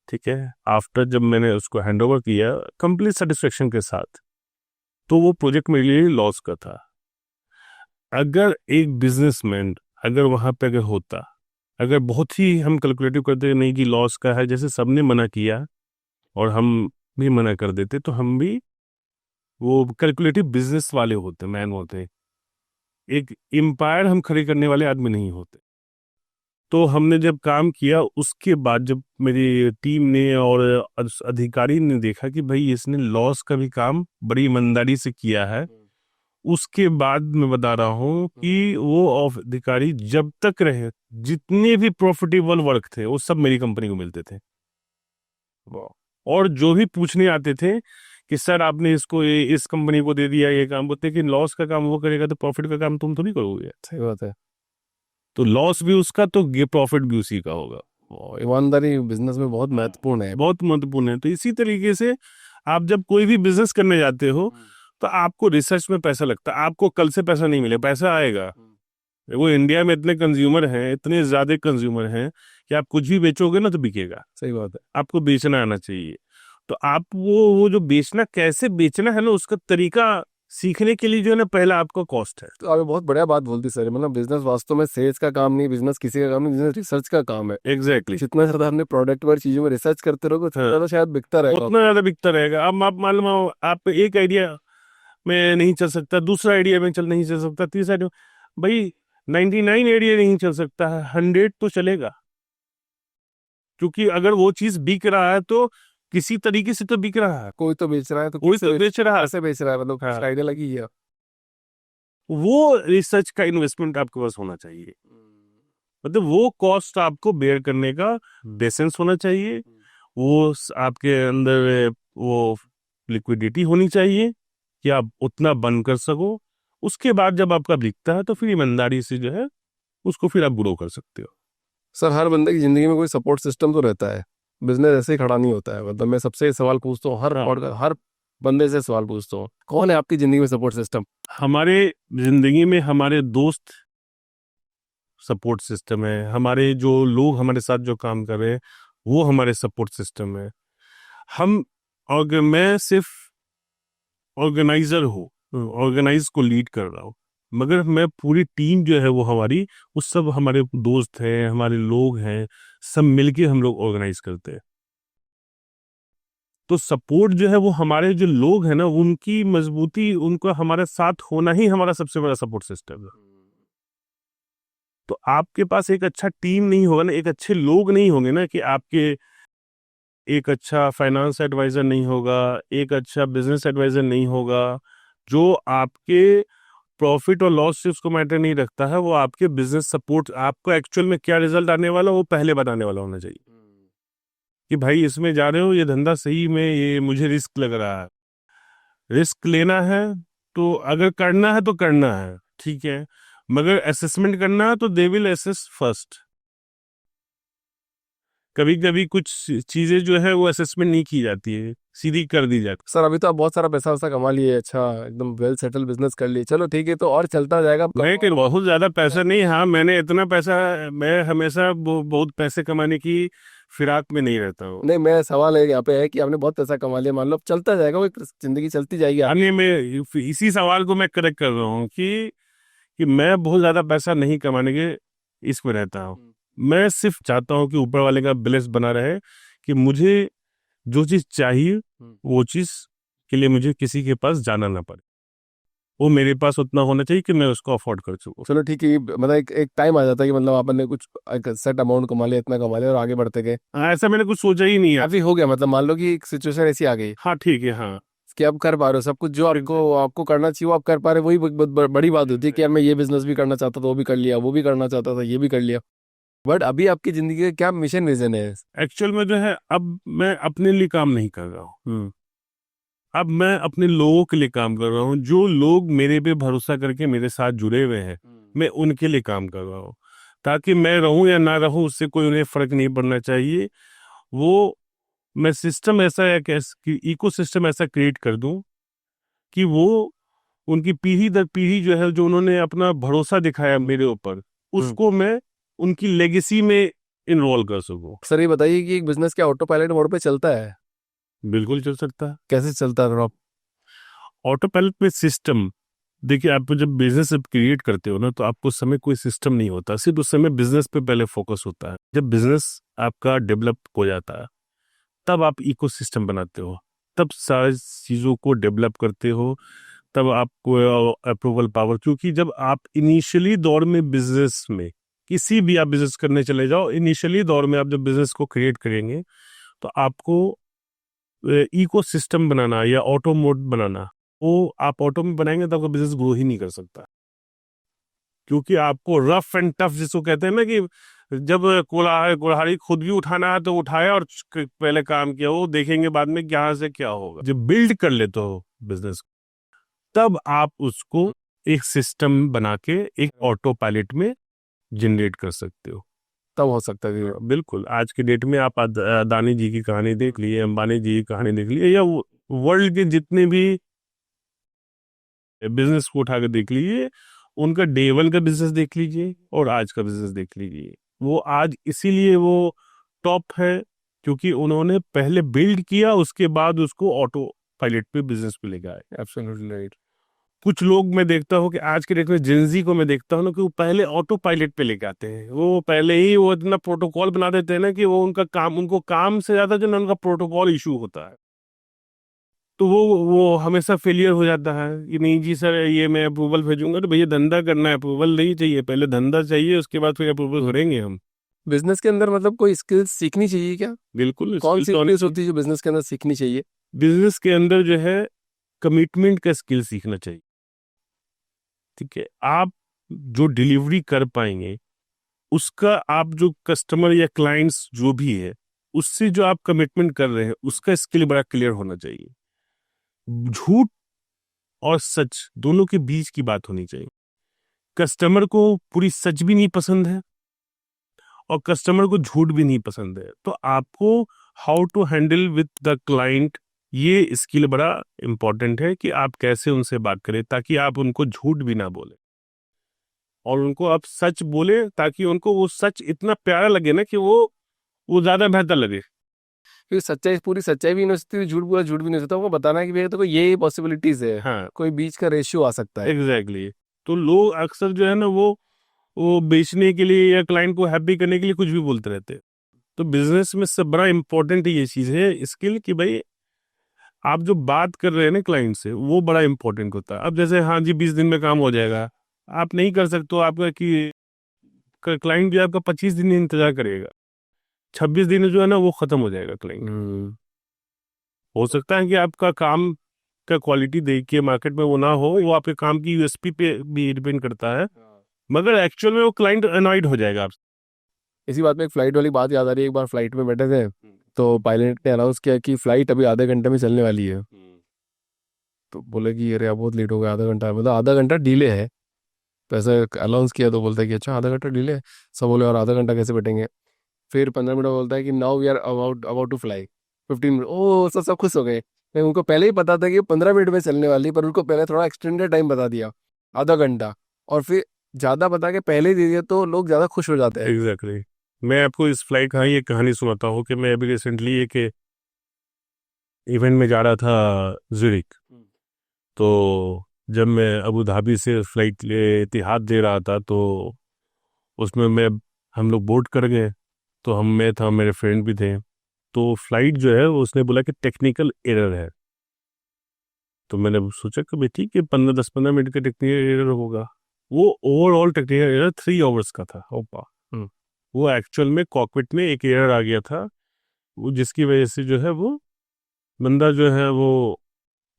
ठीक है, आफ्टर जब मैंने उसको हैंड ओवर किया कंप्लीट सेटिस्फेक्शन के साथ, तो वो प्रोजेक्ट मेरे लिए लॉस का था। अगर एक बिजनेसमैन अगर वहां पे अगर होता, अगर बहुत ही हम कैलकुलेटिव करते नहीं कि लॉस का है, जैसे सबने मना किया और हम भी मना कर देते, तो हम भी वो कैलकुलेटिव बिजनेस वाले होते, मैन होते, एक एम्पायर हम खड़े करने वाले आदमी नहीं होते। तो हमने जब काम किया, उसके बाद जब मेरी टीम ने और अधिकारी ने देखा कि भाई इसने लॉस का भी काम बड़ी ईमानदारी से किया है, उसके बाद मैं बता रहा हूँ कि वो अधिकारी जब तक रहे, जितने भी प्रॉफिटेबल वर्क थे वो सब मेरी कंपनी को मिलते थे। और जो भी पूछने आते थे कि सर आपने इसको इस कंपनी को दे दिया ये काम, बोलते कि लॉस का काम वो करेगा तो प्रॉफिट का काम तुम थोड़ी करोगे। सही बात है। तो लॉस भी उसका तो प्रॉफिट भी उसी का होगा। ईमानदारी बिजनेस में बहुत महत्वपूर्ण है। बहुत महत्वपूर्ण है। तो इसी तरीके से आप जब कोई भी बिजनेस करने जाते हो, तो आपको रिसर्च में पैसा लगता है, आपको कल से पैसा नहीं मिले, पैसा आएगा। वो इंडिया में इतने कंज्यूमर हैं, इतने ज्यादा कंज्यूमर हैं कि आप कुछ भी बेचोगे ना तो बिकेगा। सही बात है। आपको बेचना आना चाहिए। तो आप वो जो बेचना, कैसे बेचना है ना, उसका तरीका सीखने के लिए जो है ना, पहला आपका कॉस्ट है। तो आपने बहुत बढ़िया बात बोल दी सर, मतलब बिजनेस वास्तव में सेल्स का काम नहीं, बिजनेस किसी का काम नहीं, बिजनेस रिसर्च का काम है। एग्जैक्टली। जितना ज्यादा आपने प्रोडक्ट पर चीजों में रिसर्च करते रहोगे उतना हाँ, ज्यादा शायद बिकता रहेगा। उतना ज्यादा बिकता रहेगा। अब आप मान लो आप एक आइडिया में नहीं चल सकता, दूसरा आइडिया में नहीं चल सकता, तीसरा आइडिया, भाई 99 आइडिया नहीं चल सकता है, 100 तो चलेगा। क्योंकि अगर वो चीज बिक रहा है तो किसी तरीके से तो बिक रहा है, कोई तो बेच रहा है, तो कोई तो बेच रहा है। कैसे बेच रहा है, मतलब हाँ, आइडिया लगी है। वो रिसर्च का इन्वेस्टमेंट आपके पास होना चाहिए। मतलब वो कॉस्ट आपको बेयर करने का बेसेंस होना चाहिए, वो आपके अंदर वो लिक्विडिटी होनी चाहिए कि आप उतना बंद कर सको। उसके बाद जब आपका बिकता है तो फिर ईमानदारी से जो है उसको फिर आप ग्रो कर सकते हो। सर हर बंदे की जिंदगी में कोई सपोर्ट सिस्टम तो रहता है, बिजनेस ऐसे ही खड़ा नहीं होता है। मतलब मैं सबसे ये सवाल पूछता हूँ, हर बंदे से सवाल पूछता हूँ, कौन है आपकी जिंदगी में सपोर्ट सिस्टम? हमारे जिंदगी में हमारे दोस्त सपोर्ट सिस्टम है, हमारे जो लोग हमारे साथ जो काम कर रहे हैं वो हमारे सपोर्ट सिस्टम है। हम और मैं सिर्फ ऑर्गेनाइजर हूँ, ऑर्गेनाइज को लीड कर रहा हूँ, मगर मैं पूरी टीम जो है वो हमारी, वो सब हमारे दोस्त हैं, हमारे लोग हैं, सब मिलके हम लोग ऑर्गेनाइज करते हैं। तो सपोर्ट जो है वो हमारे जो लोग हैं ना, उनकी मजबूती, उनका हमारे साथ होना ही हमारा सबसे बड़ा सपोर्ट सिस्टम है। तो आपके पास एक अच्छा टीम नहीं होगा ना, एक अच्छे लोग नहीं होंगे ना, कि आपके एक अच्छा फाइनेंस एडवाइजर नहीं होगा, एक अच्छा बिजनेस एडवाइजर नहीं होगा, जो आपके प्रॉफिट और लॉस से उसको मैटर नहीं रखता है, वो आपके बिजनेस सपोर्ट, आपको एक्चुअल में क्या रिजल्ट आने वाला वो पहले बताने वाला होना चाहिए कि भाई इसमें जा रहे हो, ये धंधा सही में, ये मुझे रिस्क लग रहा है, रिस्क लेना है तो अगर करना है तो करना है, ठीक है, मगर असेसमेंट करना है तो दे विल असेस फर्स्ट। कभी कभी कुछ चीजें जो है वो असेसमेंट नहीं की जाती है, सीधी कर दी जाती सर अभी तो आप बहुत सारा पैसा वैसा कमा लिए, अच्छा एकदम वेल सेटल बिजनेस कर लिए, चलो ठीक है, तो और चलता जाएगा है। मैं कि बहुत ज्यादा पैसा नहीं, हाँ मैंने इतना पैसा, मैं हमेशा बहुत पैसे कमाने की फिराक में नहीं रहता हूँ। नहीं, मैं सवाल है यहाँ पे है कि आपने बहुत पैसा कमा लिया, मान लो अब चलता जाएगा, वो एक जिंदगी चलती जाएगी यानी मैं इसी सवाल को मैं करेक्ट कर रहा हूँ कि मैं बहुत ज्यादा पैसा नहीं कमाने के इसमें रहता हूँ। मैं सिर्फ चाहता हूँ कि ऊपर वाले का ब्लेस बना रहे, कि मुझे जो चीज चाहिए वो चीज के लिए मुझे किसी के पास जाना ना पड़े, वो मेरे पास उतना होना चाहिए कि मैं उसको अफोर्ड कर सकूँ। चलो ठीक है, मतलब एक टाइम आ जाता है कि मतलब आपने कुछ एक सेट अमाउंट कमा लिया, इतना कमा लिया और आगे बढ़ते गए, ऐसा मैंने कुछ सोचा ही नहीं है। काफी हो गया, मतलब मान लो कि एक सिचुएशन ऐसी आ गई हाँ ठीक है, हाँ कि आप कर पा रहे हो सब कुछ, जो आपको आपको करना चाहिए वो आप कर पा रहे हो, वही बहुत बहुत बड़ी बात होती है कि यार मैं ये बिजनेस भी करना चाहता था, वो भी कर लिया, वो भी करना चाहता था, ये भी कर लिया। बट अभी आपकी जिंदगी का क्या मिशन विजन है? एक्चुअल में जो है, अब मैं अपने लिए काम नहीं कर रहा हूँ, अब मैं अपने लोगों के लिए काम कर रहा हूँ। जो लोग मेरे पे भरोसा करके मेरे साथ जुड़े हुए हैं, मैं उनके लिए काम कर रहा हूँ, ताकि मैं रहूं या ना रहूं उससे कोई उन्हें फर्क नहीं पड़ना चाहिए। वो मैं सिस्टम ऐसा है कि इको सिस्टम ऐसा क्रिएट कर दूं कि वो उनकी पीढ़ी दर पीढ़ी जो है, जो उन्होंने अपना भरोसा दिखाया मेरे ऊपर, उसको मैं उनकी लेगेसी में इन्वॉल्व कर सकूं। सर ये बताइए कि एक बिजनेस क्या ऑटो पायलट मोड पे चलता है? बिल्कुल चल सकता है। कैसे चलता है आप? ऑटो पायलट पे सिस्टम, देखिए आप जब बिजनेस क्रिएट करते हो ना, तो आपको समय कोई सिस्टम नहीं होता, सिर्फ उस समय बिजनेस पे पहले फोकस होता है। जब बिजनेस आपका डेवलप हो जाता है तब आप इकोसिस्टम बनाते हो, तब सारी चीज़ों को डेवलप करते हो, तब आपको अप्रूवल पावर, क्योंकि जब आप इनिशियली दौर में बिजनेस में, किसी भी आप बिजनेस करने चले जाओ, इनिशियली दौर में आप जब बिजनेस को क्रिएट करेंगे तो आपको इकोसिस्टम बनाना या ऑटो मोड बनाना, वो आप ऑटो में बनाएंगे तो आपका बिजनेस ग्रो ही नहीं कर सकता। क्योंकि आपको रफ एंड टफ जिसको कहते हैं ना, कि जब कुल्हाड़ी खुद भी उठाना है तो उठाया और पहले काम किया, वो देखेंगे बाद में कहाँ से क्या होगा। जब बिल्ड कर लेते हो बिजनेस, तब आप उसको एक सिस्टम बना के एक ऑटो पायलट में जनरेट कर सकते हो। तब हो सकता है कि बिल्कुल, आज के डेट में आप अदानी जी की कहानी देख लिए, अंबानी जी की कहानी देख लिए, या वर्ल्ड के जितने भी बिजनेस को उठा कर देख लीजिए, उनका डे 1 का बिजनेस देख लीजिए और आज का बिजनेस देख लीजिए। वो आज इसीलिए वो टॉप है क्योंकि उन्होंने पहले बिल्ड किया, उसके बाद उसको ऑटो पायलट पे बिजनेस पे लेके आए। Absolutely right. कुछ लोग मैं देखता हूँ कि आज के डेट में जेंजी को मैं देखता हूँ ना कि वो पहले ऑटो पायलट पे लेके आते हैं, वो पहले ही वो इतना प्रोटोकॉल बना देते हैं ना कि वो उनका काम, उनको काम से ज्यादा जो ना उनका प्रोटोकॉल इशू होता है, तो वो हमेशा फेलियर हो जाता है कि नहीं जी सर ये मैं अप्रूवल भेजूंगा। तो भैया धंधा करना है, अप्रूवल नहीं चाहिए, पहले धंधा चाहिए, उसके बाद फिर अप्रूवल करेंगे हम। बिजनेस के अंदर मतलब कोई स्किल्स सीखनी चाहिए क्या? बिल्कुल कौन स्किल सी तो होनी स्किल्स चाहिए। होती है जो बिजनेस के अंदर सीखनी चाहिए? बिजनेस के अंदर जो है कमिटमेंट का स्किल सीखना चाहिए। ठीक है, आप जो डिलीवरी कर पाएंगे उसका, आप जो कस्टमर या क्लाइंट्स जो भी है उससे जो आप कमिटमेंट कर रहे हैं उसका स्किल बड़ा क्लियर होना चाहिए। झूठ और सच दोनों के बीच की बात होनी चाहिए। कस्टमर को पूरी सच भी नहीं पसंद है और कस्टमर को झूठ भी नहीं पसंद है, तो आपको how to handle with the client, ये स्किल बड़ा इंपॉर्टेंट है कि आप कैसे उनसे बात करें ताकि आप उनको झूठ भी ना बोले और उनको आप सच बोले ताकि उनको वो सच इतना प्यारा लगे ना कि वो ज्यादा बेहतर लगे। क्योंकि सच्चाई, पूरी सच्चाई भी नहीं हो सकती, झूठ पूरा झूठ भी नहीं हो सकता। वो बताना है कि भैया देखो ये पॉसिबिलिटीज है, हाँ कोई बीच का रेशियो आ सकता है। एग्जैक्टली तो लोग अक्सर जो है ना वो बेचने के लिए या क्लाइंट को हैप्पी करने के लिए कुछ भी बोलते रहते हैं। तो बिजनेस में सब बड़ा इंपॉर्टेंट ये चीज है स्किल कि भाई आप जो बात कर रहे हैं ना क्लाइंट से वो बड़ा इंपॉर्टेंट होता है। अब जैसे हाँ जी 20 दिन में काम हो जाएगा, आप नहीं कर सकते हो, आपका कि क्लाइंट भी आपका 25 दिन इंतजार करेगा, 26 दिन जो है ना वो खत्म हो जाएगा क्लाइंट। हो सकता है कि आपका काम का क्वालिटी देख के मार्केट में वो ना हो, वो आपके काम की यूएसपी पे भी डिपेंड करता है, मगर एक्चुअल में वो क्लाइंट अनॉयड हो जाएगा आपसे। इसी बात में एक फ्लाइट वाली बात याद आ रही है। एक बार फ्लाइट में बैठे थे तो पायलट ने अनाउंस किया कि फ्लाइट अभी आधे घंटे में चलने वाली है। तो बोले कि अरे अब बहुत लेट हो गया, आधा घंटा, मतलब आधा घंटा डिले है। तो ऐसा अनाउंस किया तो बोलता है कि अच्छा आधा घंटा डिले है। सब बोले और आधा घंटा कैसे बैठेंगे? फिर 15 मिनट बोलता है कि now we are about about to fly 15 minute. ओ सब खुश हो गए। मैं उनको पहले ही पता था कि 15 मिनट में चलने वाली, पर उनको पहले थोड़ा एक्सटेंडेड टाइम बता दिया, आधा घंटा। और फिर ज़्यादा बता के पहले ही दे दिया तो लोग ज़्यादा खुश हो जाते हैं। एग्जैक्टली मैं आपको इस फ्लाइट का ये कहानी सुनाता हूँ कि मैं अभी रिसेंटली एक इवेंट में जा रहा था ज़ुरिक। तो जब मैं अबू धाबी से फ्लाइट ले इतिहाद दे रहा था तो उसमें हम लोग बोर्ड कर गए। तो मैं था, मेरे फ्रेंड भी थे। तो फ्लाइट जो है उसने बोला कि टेक्निकल एरर है। तो मैंने सोचा कि भाई ठीक है 10-15 मिनट का टेक्निकल एरर होगा। वो ओवरऑल टेक्निकल एरर 3 आवर्स का था। ओपा वो एक्चुअल में कॉकपिट में एक एरर आ गया था, वो जिसकी वजह से जो है वो बंदा जो है वो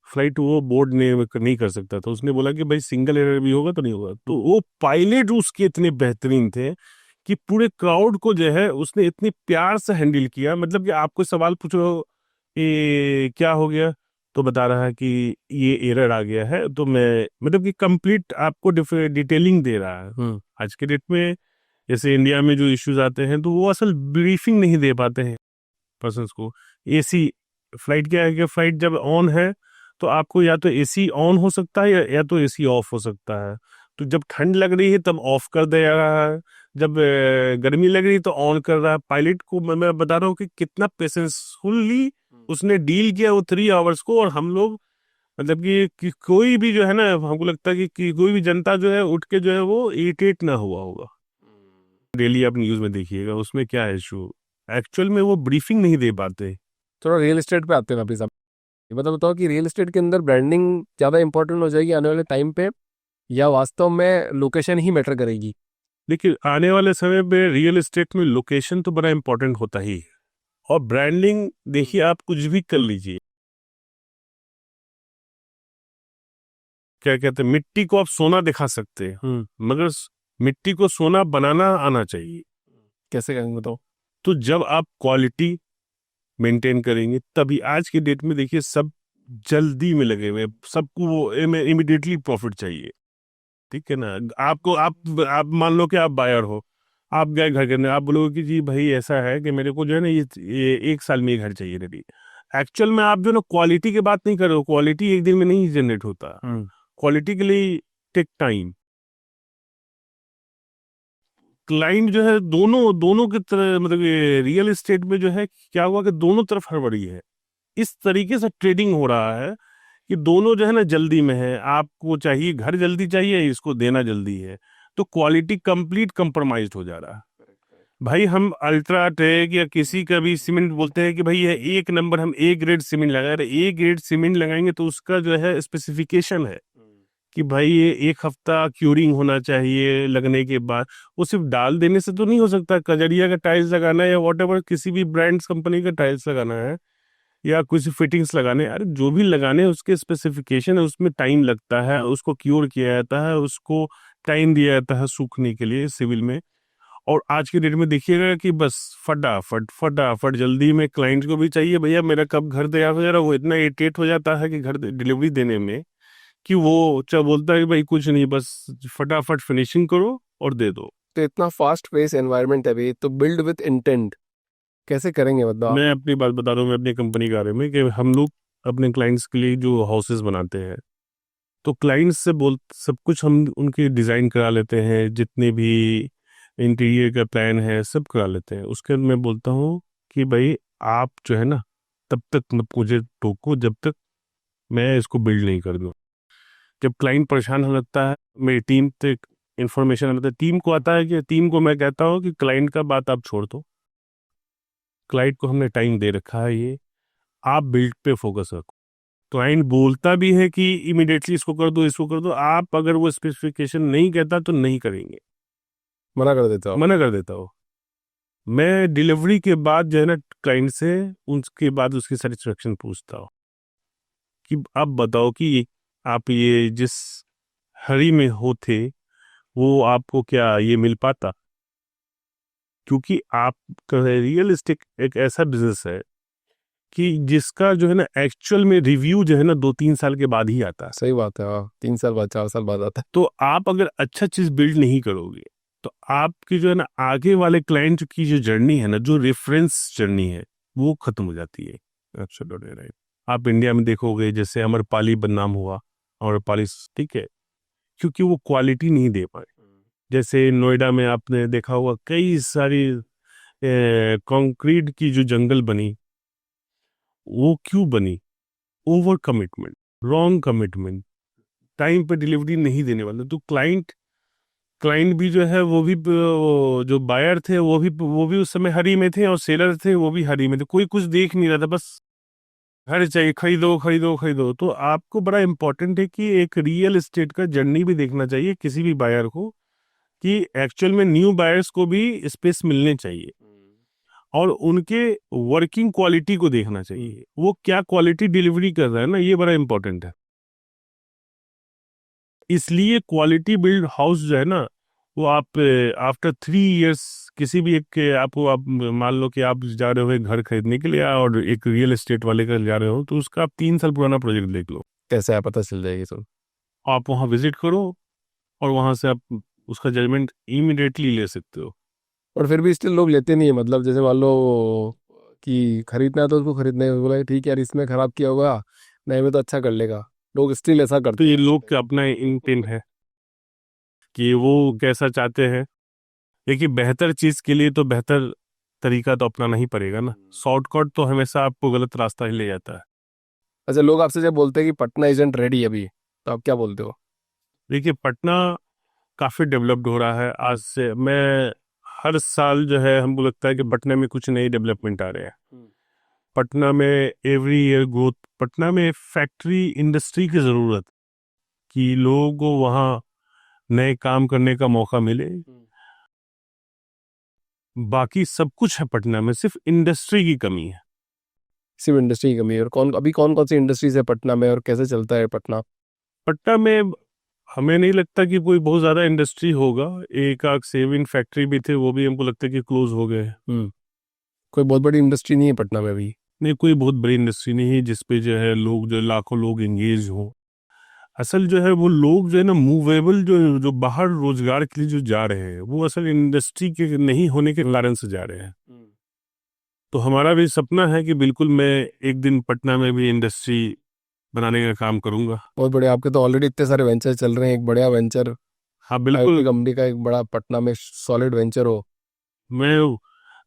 फ्लाइट वो बोर्ड नहीं कर सकता था। उसने बोला कि भाई सिंगल एरर भी होगा तो नहीं होगा। तो वो पायलट उसके इतने बेहतरीन थे कि पूरे क्राउड को जो है उसने इतनी प्यार से हैंडल किया। मतलब कि आपको सवाल पूछो ये क्या हो गया तो बता रहा है कि ये एरर आ गया है, तो मैं मतलब कि कंप्लीट आपको डिटेलिंग दे रहा है। आज के डेट में जैसे इंडिया में जो इश्यूज आते हैं तो वो असल ब्रीफिंग नहीं दे पाते हैं पर्सन्स को। एसी फ्लाइट क्या है कि फ्लाइट जब ऑन है तो आपको या तो एसी ऑन हो सकता है या तो एसी ऑफ हो सकता है। तो जब ठंड लग रही है तब ऑफ कर दे रहा है, जब गर्मी लग रही है तो ऑन कर रहा है। पायलट को मैं बता रहा हूँ कि कितना पेशेंसफुली उसने डील किया वो 3 आवर्स को। और हम लोग मतलब कि कोई भी जो है ना, हमको लगता है कि कोई भी जनता जो है उठ के जो है वो इरिटेट ना हुआ होगा। डेली आप न्यूज में देखिएगा उसमें क्या है इशू, एक्चुअल में वो ब्रीफिंग नहीं दे पाते। थोड़ा रियल एस्टेट पे आते हैं ना प्लीज आप। ये बताओ कि रियल एस्टेट के अंदर ब्रांडिंग ज़्यादा इंपॉर्टेंट हो जाएगी आने वाले टाइम पे, या वास्तव में लोकेशन ही मैटर करेगी? देखिए आने वाले समय में रियल एस्टेट में लोकेशन तो बड़ा इंपॉर्टेंट होता ही है, और ब्रांडिंग देखिए आप कुछ भी कर लीजिए, क्या कहते हैं, मिट्टी को आप सोना दिखा सकते हैं मगर मिट्टी को सोना बनाना आना चाहिए। कैसे करेंगे बताओ? तो जब आप क्वालिटी मेंटेन करेंगे तभी। आज की डेट में देखिए सब जल्दी में लगे हुए, सबको वो इमीडिएटली प्रॉफिट चाहिए। ठीक है ना, आपको आप मान लो कि आप बायर हो, आप गए घर के अंदर, आप बोलोगे कि जी भाई ऐसा है कि मेरे को जो है ना ये 1 साल में ये घर चाहिए रेडी। एक्चुअल में आप जो ना क्वालिटी की बात नहीं कर रहे हो, क्वालिटी एक दिन में नहीं जनरेट होता। क्वालिटी के लिए टेक टाइम। क्लाइंट जो है दोनों दोनों की तरह, मतलब ये रियल एस्टेट में जो है क्या हुआ कि दोनों तरफ हड़बड़ी है। इस तरीके से ट्रेडिंग हो रहा है कि दोनों जो है ना जल्दी में है, आपको चाहिए घर जल्दी चाहिए, इसको देना जल्दी है, तो क्वालिटी कंप्लीट कंप्रोमाइज्ड हो जा रहा है। भाई हम अल्ट्राटेक या किसी का भी सीमेंट बोलते हैं कि भाई ये एक नंबर, हम ए ग्रेड सीमेंट लगा रहे, ए ग्रेड सीमेंट लगाएंगे तो उसका जो है स्पेसिफिकेशन है कि भाई ये 1 हफ्ता क्यूरिंग होना चाहिए लगने के बाद। वो सिर्फ डाल देने से तो नहीं हो सकता। कजरिया का टाइल्स लगाना है या वॉट किसी भी ब्रांड्स कंपनी का टाइल्स लगाना है या कुछ फिटिंग्स लगाने, अरे जो भी लगाने हैं उसके स्पेसिफिकेशन है, उसमें टाइम लगता है, उसको क्योर किया जाता है, उसको टाइम दिया जाता है सूखने के लिए सिविल में। और आज के डेट में देखिएगा कि बस फटाफट फटाफट जल्दी में क्लाइंट को भी चाहिए भैया मेरा कब घर तैयार हो जा रहा है। वो इतना इरिटेट हो जाता है कि घर डिलीवरी देने में कि वो चाहे बोलता है कि भाई कुछ नहीं, बस फटाफट फिनिशिंग करो और दे दो। तो इतना फास्ट पेस एनवायरनमेंट है अभी, तो बिल्ड विथ इंटेंट कैसे करेंगे मतलब आप? मैं अपनी बात बता रहा हूँ, मैं अपनी कंपनी के बारे में, कि हम लोग अपने क्लाइंट्स के लिए जो हाउसेस बनाते हैं तो क्लाइंट्स से बोल सब कुछ हम उनकी डिज़ाइन करा लेते हैं, जितने भी इंटीरियर का प्लान है सब करा लेते हैं। उसके बाद मैं बोलता हूँ कि भाई आप जो है ना तब तक मत मुझे टोको जब तक मैं इसको बिल्ड नहीं कर दूँ। जब क्लाइंट परेशान हो लगता है, मेरी टीम तक इंफॉर्मेशन आता है, टीम को आता है कि टीम को मैं कहता हूँ कि क्लाइंट का बात आप छोड़ दो, क्लाइंट को हमने टाइम दे रखा है, ये आप बिल्ड पे फोकस रखो। क्लाइंट बोलता भी है कि इमिडिएटली इसको कर दो इसको कर दो, आप अगर वो स्पेसिफिकेशन नहीं कहता तो नहीं करेंगे, मना कर देते हो आप? मना कर देता हो। मैं डिलीवरी के बाद जो है ना क्लाइंट से उसके बाद उसकी सेटिस्फेक्शन पूछता हूँ कि आप बताओ कि आप ये जिस हरी में हो थे वो आपको क्या ये मिल पाता, क्योंकि आप रियल एस्टेट एक ऐसा बिजनेस है कि जिसका जो है ना एक्चुअल में रिव्यू जो है ना 2-3 साल के बाद ही आता है। सही बात है, हाँ 3 साल बाद 4 साल बाद आता है। तो आप अगर अच्छा चीज बिल्ड नहीं करोगे तो आपकी जो है ना आगे वाले क्लाइंट की जो जर्नी है ना, जो रेफरेंस जर्नी है, वो खत्म हो जाती है। Absolutely right. आप इंडिया में देखोगे जैसे अमरपाली बदनाम हुआ, अमरपाली, ठीक है, क्योंकि वो क्वालिटी नहीं दे पाए। जैसे नोएडा में आपने देखा होगा कई सारी कंक्रीट की जो जंगल बनी, वो क्यों बनी? Over commitment, wrong commitment, time पे डिलीवरी नहीं देने वाले। तो क्लाइंट क्लाइंट भी जो है वो भी जो बायर थे वो भी उस समय हरी में थे, और सेलर थे वो भी हरी में थे, कोई कुछ देख नहीं रहा था, बस घर चाहिए, खरीदो खरीदो खरीदो। तो आपको बड़ा इंपॉर्टेंट है कि एक रियल एस्टेट का जर्नी भी देखना चाहिए किसी भी बायर को, कि एक्चुअल में न्यू बायर्स को भी स्पेस मिलने चाहिए और उनके वर्किंग क्वालिटी को देखना चाहिए, वो क्या क्वालिटी डिलीवरी कर रहा है ना, ये बड़ा इंपॉर्टेंट है। इसलिए क्वालिटी बिल्ड हाउस जो है ना, वो आप आफ्टर 3 इयर्स किसी भी एक आपको, आप मान लो कि आप जा रहे हो एक घर खरीदने के लिए और एक रियल एस्टेट वाले का जा रहे हो, तो उसका आप 3 साल पुराना प्रोजेक्ट देख लो, कैसे है पता चल जाएगी तो? आप वहाँ विजिट करो और वहाँ से आप उसका जजमेंट इमीडिएटली ले सकते हो। और फिर भी स्टिल लोग लेते नहीं है, मतलब जैसे मान लो कि खरीदना है तो उसको खरीदने बोला ठीक है यार इसमें खराब किया होगा, नहीं में तो अच्छा कर लेगा, लोग स्टिल ऐसा तो करते ये हैं। लोग का अपना इंटेंट है कि वो कैसा चाहते हैं। देखिए बेहतर चीज के लिए तो बेहतर तरीका तो अपनाना ही पड़ेगा ना, शॉर्टकट तो हमेशा आपको गलत रास्ता ही ले जाता है। अच्छा, लोग आपसे जब बोलते हैं कि पटना इजंट रेडी अभी, तो आप क्या बोलते हो? देखिए पटना काफी डेवलप्ड हो रहा है आज से। मैं हर साल जो है हमको लगता है कि पटना में कुछ नई डेवलपमेंट आ रहे हैं। पटना में एवरी ईयर ग्रोथ, पटना में फैक्ट्री इंडस्ट्री की जरूरत, कि लोगों को वहाँ नए काम करने का मौका मिले। बाकी सब कुछ है पटना में, सिर्फ इंडस्ट्री की कमी है। सिर्फ इंडस्ट्री की कमी है? और कौन कौन सी इंडस्ट्रीज है पटना में और कैसे चलता है पटना? पटना में हमें नहीं लगता कि कोई बहुत ज्यादा इंडस्ट्री होगा। एक आध सेविंग फैक्ट्री भी थे, वो भी हमको लगता है कि क्लोज हो गए हैं। कोई बहुत बड़ी इंडस्ट्री नहीं है पटना में अभी? नहीं, कोई बहुत बड़ी इंडस्ट्री नहीं है जिसपे जो है लोग, जो लाखों लोग एंगेज हो। असल जो है वो लोग जो है ना मूवेबल, जो जो बाहर रोजगार के लिए जो जा रहे हैं, वो असल इंडस्ट्री के नहीं होने के कारण से जा रहे हैं। तो हमारा भी सपना है कि बिल्कुल मैं एक दिन पटना में भी इंडस्ट्री बनाने का काम करूंगा। बहुत बढ़िया। आपके तो ऑलरेडी इतने सारे वेंचर चल रहे हैं, एक बढ़िया वेंचर हाँ आईटी बिल्कुल। कंपनी का एक बड़ा पटना में सॉलिड वेंचर हो। मैं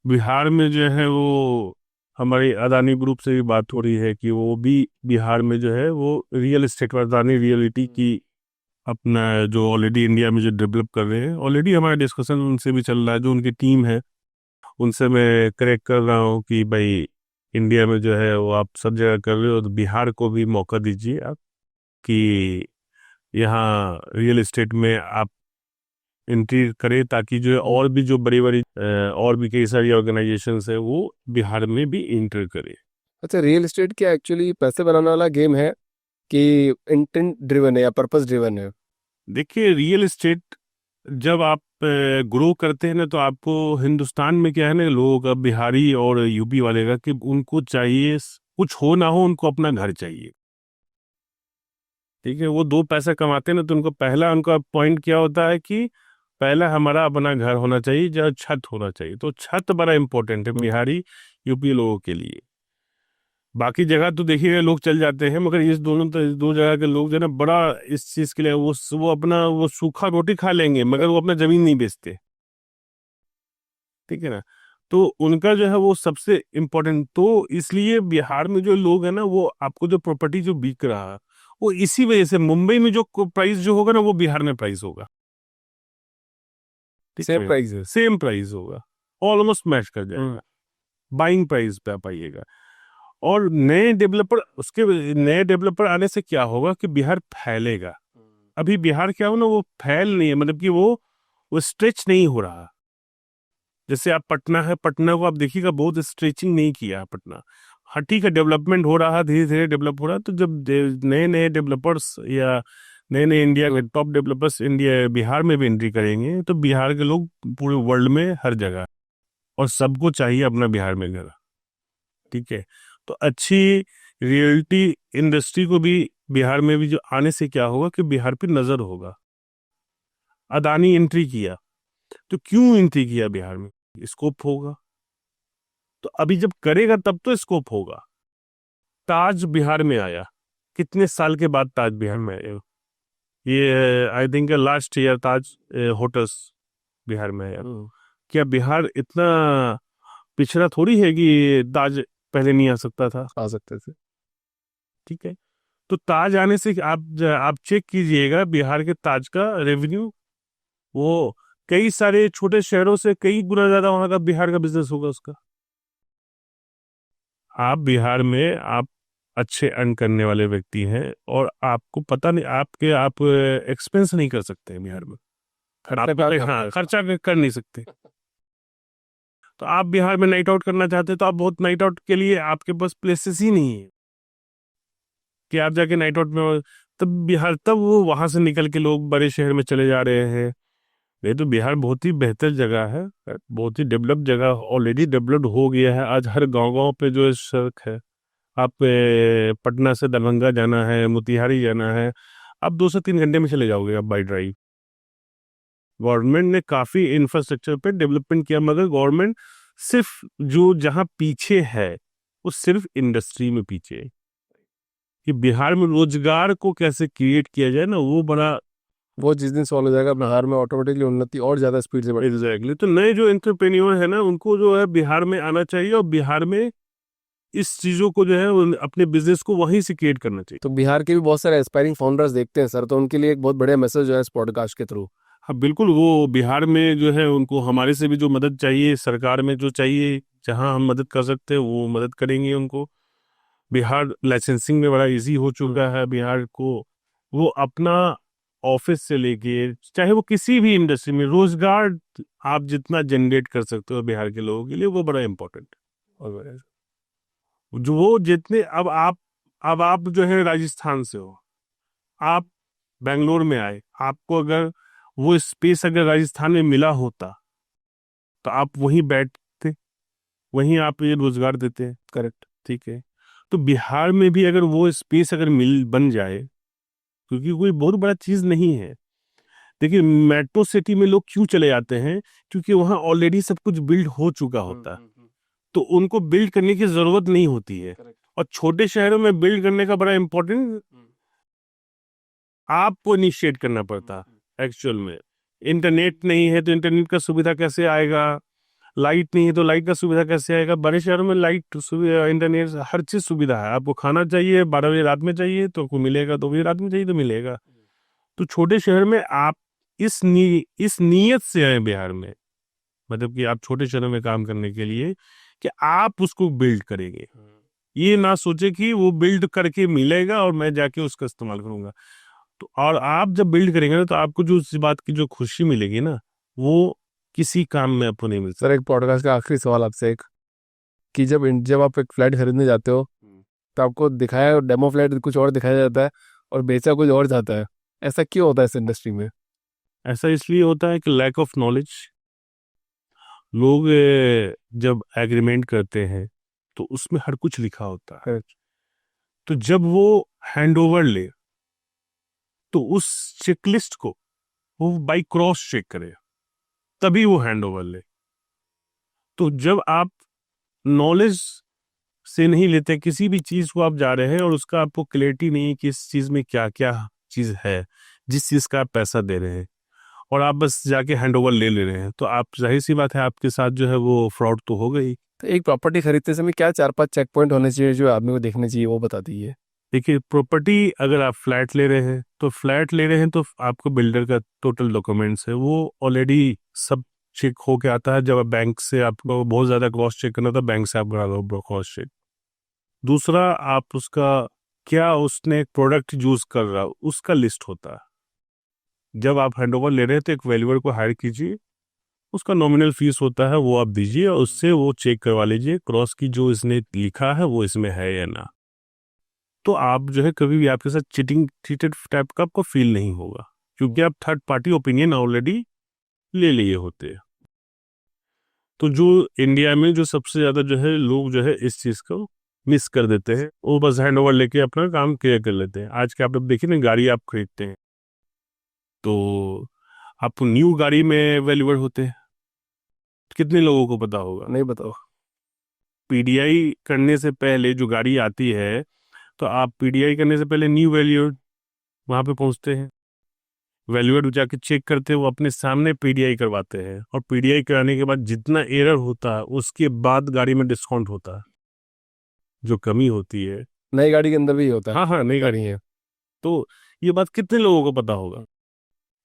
बिहार में जो है वो हमारी अदानी ग्रुप से भी बात हो रही है कि वो भी बिहार में जो है वो रियल एस्टेट अदानी रियलिटी की अपना जो ऑलरेडी इंडिया में जो डेवलप कर रहे हैं, ऑलरेडी हमारा डिस्कशन उनसे भी चल रहा है। जो उनकी टीम है उनसे मैं करेक्ट कर रहा हूँ कि भाई इंडिया में जो है वो आप सब जगह कर रहे हो, तो बिहार को भी मौका दीजिए आप कि यहाँ रियल एस्टेट में आप एंट्री करें, ताकि जो है और भी जो बड़ी बड़ी और भी कई सारी ऑर्गेनाइजेशंस है वो बिहार में भी एंटर करे। अच्छा, रियल एस्टेट क्या एक्चुअली पैसे बनाने वाला गेम है कि इंटेंट ड्रिवन है या पर्पस ड्रिवन है? देखिए रियल एस्टेट जब आप ग्रो करते हैं ना, तो आपको हिंदुस्तान में क्या है ना, लोगों का, बिहारी और यूपी वाले का, कि उनको चाहिए कुछ हो ना हो उनको अपना घर चाहिए। ठीक है, वो दो पैसा कमाते हैं ना, तो उनको पहला उनका पॉइंट क्या होता है कि पहला हमारा अपना घर होना चाहिए, जहाँ छत होना चाहिए। तो छत बड़ा इंपॉर्टेंट है बिहारी यूपी लोगों के लिए। बाकी जगह तो देखिएगा लोग चल जाते हैं, मगर इस दोनों तो इस दो जगह के लोग जो है ना बड़ा इस चीज के लिए वो अपना वो सूखा रोटी खा लेंगे मगर वो अपना जमीन नहीं बेचते। ठीक है ना, तो उनका जो है वो सबसे इम्पोर्टेंट। तो इसलिए बिहार में जो लोग है ना, वो आपको जो प्रॉपर्टी जो बिक रहा है वो इसी वजह से, मुंबई में जो प्राइस जो होगा ना वो बिहार में प्राइस होगा। ठीक सेम है, प्राइस है। सेम प्राइस होगा, ऑलमोस्ट मैच कर जाएगा, बाइंग प्राइस पे आ पाइएगा। और नए डेवलपर आने से क्या होगा कि बिहार फैलेगा। अभी बिहार क्या हो ना, वो फैल नहीं है, मतलब कि वो स्ट्रेच नहीं हो रहा। जैसे आप पटना है, पटना को आप देखिएगा बहुत स्ट्रेचिंग नहीं किया है पटना। हाँ ठीक है, डेवलपमेंट हो रहा है, धीरे धीरे डेवलप हो रहा है। तो जब नए नए डेवलपर्स या नए नए इंडिया के टॉप डेवलपर्स इंडिया बिहार में भी एंट्री करेंगे, तो बिहार के लोग पूरे वर्ल्ड में हर जगह, और सबको चाहिए अपना बिहार में घर। ठीक है, तो अच्छी रियल्टी इंडस्ट्री को भी बिहार में भी जो आने से क्या होगा कि बिहार पे नजर होगा। अदानी एंट्री किया, तो क्यों एंट्री किया बिहार में? स्कोप होगा। तो अभी जब करेगा तब तो स्कोप होगा। ताज बिहार में आया, कितने साल के बाद ताज बिहार में आया? ये I think last year Taj hotels Bihar में आया। क्या बिहार इतना पिछड़ा थोड़ी है कि ताज पहले नहीं आ सकता था? आ सकते थे। ठीक है, तो ताज आने से आप चेक कीजिएगा बिहार के ताज का रेवेन्यू, वो कई सारे छोटे शहरों से कई गुना ज्यादा वहां का बिहार का बिजनेस होगा उसका। आप बिहार में आप अच्छे अर्न करने वाले व्यक्ति हैं, और आपको पता नहीं आप एक्सपेंस नहीं कर सकते हैं बिहार में। खर्चे पे आपको आप हाँ खर्चा कर नहीं सकते। तो आप बिहार में नाइट आउट करना चाहते हैं, तो आप बहुत नाइट आउट के लिए आपके पास प्लेसेस ही नहीं है कि आप जाके नाइट आउट में। तब वो वहां से निकल के लोग बड़े शहर में चले जा रहे हैं। नहीं तो बिहार बहुत ही बेहतर जगह है, बहुत ही डेवलप जगह, ऑलरेडी डेवलप्ड हो गया है। आज हर गांव गांव पे जो है सड़क है। आप पटना से दरभंगा जाना है, मोतिहारी जाना है, आप 2 से 3 घंटे में चले जाओगे आप बाई ड्राइव। गवर्नमेंट ने काफी इंफ्रास्ट्रक्चर पे डेवलपमेंट किया, मगर गवर्नमेंट सिर्फ जो जहां पीछे है वो सिर्फ इंडस्ट्री में पीछे है। कि बिहार में रोजगार को कैसे क्रिएट किया जाए ना, वो बड़ा वो जिस दिन सॉल्व हो जाएगा बिहार में ऑटोमेटिकली उन्नति और ज्यादा स्पीड से बढ़ेगी। एग्जैक्टली। तो नए जो एंटरप्रेन्योर है ना, उनको जो है बिहार में आना चाहिए, और बिहार में इस चीजों को जो है अपने बिजनेस को वहीं से क्रिएट करना चाहिए। तो बिहार के भी बहुत सारे एस्पायरिंग फाउंडर्स देखते हैं सर, तो उनके लिए एक बहुत बढ़िया मैसेज जो है इस पॉडकास्ट के थ्रू। हाँ बिल्कुल, वो बिहार में जो है उनको हमारे से भी जो मदद चाहिए, सरकार में जो चाहिए, जहां हम मदद कर सकते हैं वो मदद करेंगे उनको। बिहार लाइसेंसिंग में बड़ा इजी हो चुका है बिहार को। वो अपना ऑफिस से लेके चाहे वो किसी भी इंडस्ट्री में रोजगार आप जितना जनरेट कर सकते हो बिहार के लोगों के लिए, वो बड़ा इम्पोर्टेंट। और जो वो जितने अब आप जो है राजस्थान से हो, आप बेंगलोर में आए, आपको अगर वो स्पेस अगर राजस्थान में मिला होता तो आप वहीं बैठते, वहीं आप ये रोजगार देते हैं। करेक्ट। ठीक है, तो बिहार में भी अगर वो स्पेस अगर मिल बन जाए, क्योंकि कोई बहुत बड़ा चीज नहीं है। देखिए मेट्रो सिटी में लोग क्यों चले जाते हैं? क्योंकि वहां ऑलरेडी सब कुछ बिल्ड हो चुका होता है, तो उनको बिल्ड करने की जरूरत नहीं होती है। और छोटे शहरों में बिल्ड करने का बड़ा इम्पोर्टेंट आपको इनिशिएट करना पड़ता है एक्चुअल में। इंटरनेट नहीं है तो इंटरनेट का सुविधा कैसे आएगा, लाइट नहीं है तो लाइट का सुविधा कैसे आएगा। बड़े शहरों में लाइट सुविधा, इंटरनेट, हर चीज सुविधा है। आपको खाना चाहिए 12 बजे रात में चाहिए तो आपको मिलेगा, 2 बजे रात में चाहिए तो मिलेगा। तो छोटे शहर में आप इस नीयत से आए बिहार में, मतलब कि आप छोटे शहरों में काम करने के लिए कि आप उसको बिल्ड करेंगे। ये ना सोचे कि वो बिल्ड करके मिलेगा और मैं जाके उसका इस्तेमाल करूंगा। तो और आप जब बिल्ड करेंगे ना तो आपको जो उस बात की जो खुशी मिलेगी ना, वो किसी काम में आपको नहीं मिल सकती। सर एक पॉडकास्ट का आखिरी सवाल आपसे एक, कि जब आप एक फ्लैट खरीदने जाते हो तो आपको दिखाया डेमो फ्लैट कुछ और दिखाया जाता है और बेचा कुछ और जाता है, ऐसा क्यों होता है इस इंडस्ट्री में? ऐसा इसलिए होता है कि लैक ऑफ नॉलेज। लोग जब एग्रीमेंट करते हैं तो उसमें हर कुछ लिखा होता है। Correct. तो जब वो हैंड ओवर ले तो उस चेकलिस्ट को वो बाई क्रॉस चेक करे, तभी वो हैंड ओवर ले। तो जब आप नॉलेज से नहीं लेते किसी भी चीज को, आप जा रहे हैं और उसका आपको क्लैरिटी नहीं है कि इस चीज में क्या क्या चीज है, जिस चीज का आप पैसा दे रहे हैं, और आप बस जाके हैंड ओवर ले रहे हैं, तो आप जाहिर सी बात है आपके साथ जो है वो फ्रॉड तो हो गई। तो एक प्रॉपर्टी खरीदते समय क्या 4-5 चेक पॉइंट होने चाहिए जो आदमी को देखने चाहिए, वो बता दीजिए। देखिए, प्रॉपर्टी अगर आप फ्लैट ले रहे हैं तो आपको बिल्डर का टोटल डॉक्यूमेंट्स है वो ऑलरेडी सब चेक होके आता है। जब आप बैंक से आपको बहुत ज्यादा क्रॉस चेक करना था, बैंक से आप करा लो क्रॉस चेक। दूसरा, आप उसका क्या उसने प्रोडक्ट यूज कर रहा उसका लिस्ट होता है। जब आप हैंडओवर ले रहे हैं तो एक वैल्यूअर को हायर कीजिए, उसका नॉमिनल फीस होता है वो आप दीजिए और उससे वो चेक करवा लीजिए क्रॉस की जो इसने लिखा है वो इसमें है या ना। तो आप जो है कभी भी आपके साथ चीटेड टाइप का आपको फील नहीं होगा, क्योंकि आप थर्ड पार्टी ओपिनियन ऑलरेडी ले लिए होते हैं। तो जो इंडिया में जो सबसे ज्यादा जो है लोग जो है इस चीज को मिस कर देते हैं, वो बस हैंड ओवर लेके अपना काम क्लियर कर लेते हैं। आज के आप देखिए ना, गाड़ी आप खरीदते हैं तो आप न्यू गाड़ी में वैल्यूअर होते हैं, कितने लोगों को पता होगा? नहीं बताओ। पीडीआई करने से पहले जो गाड़ी आती है, तो आप पीडीआई करने से पहले न्यू वैल्यूअर वहां पे पहुंचते हैं, वैल्यूअर जाके चेक करते हैं, वो अपने सामने पीडीआई करवाते हैं, और पीडीआई कराने के बाद जितना एरर होता है उसके बाद गाड़ी में डिस्काउंट होता है, जो कमी होती है। नई गाड़ी के अंदर भी होता है। हाँ हाँ, नहीं गाड़ी है। तो ये बात कितने लोगों को पता होगा?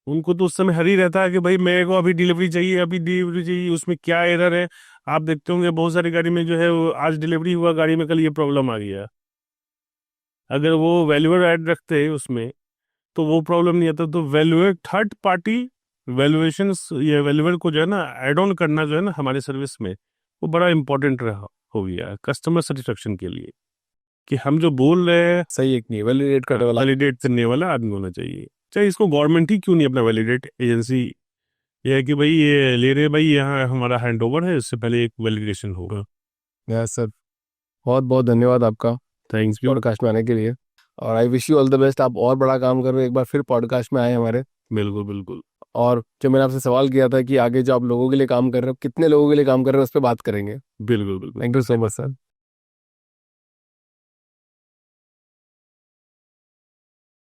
उनको तो उस समय हर ही रहता है कि भाई मेरे को अभी डिलीवरी चाहिए, अभी डिलीवरी चाहिए, उसमें क्या एरर है। आप देखते होंगे बहुत सारी गाड़ी में जो है वो आज डिलीवरी हुआ गाड़ी में, कल ये प्रॉब्लम आ गया। अगर वो वैल्यूअर ऐड रखते हैं उसमें तो वो प्रॉब्लम नहीं आता। तो वैल्यूअर, थर्ड पार्टी वैल्यूएशन, ये वैल्यूअर को जो है ना ऐड ऑन करना जो है ना हमारे सर्विस में, वो बड़ा इंपॉर्टेंट रहा हो गया कस्टमर सेटिस्फेक्शन के लिए, कि हम जो बोल रहे हैं सही एक नहीं वैलिडेट करने वाला। वैलिडेट करने वाला आदमी होना चाहिए। चाहे इसको गवर्नमेंट ही क्यों नहीं, अपना वैलिडेट एजेंसी, ये है कि भाई ये ले रहे भाई, यहाँ हमारा हैंड ओवर है, इससे पहले एक वैलिडेशन होगा। यस सर, बहुत बहुत धन्यवाद आपका थैंक यू। पॉडकास्ट में आने के लिए, और I wish you all the best. आप और बड़ा काम करो, एक बार फिर पॉडकास्ट में आए हमारे। बिल्कुल बिल्कुल। और जो मैंने आपसे सवाल किया था कि आगे जो आप लोगों के लिए काम कर रहे हो, कितने लोगों के लिए काम कर रहे हो, उस पर बात करेंगे। बिल्कुल बिल्कुल। Thank you so much sir.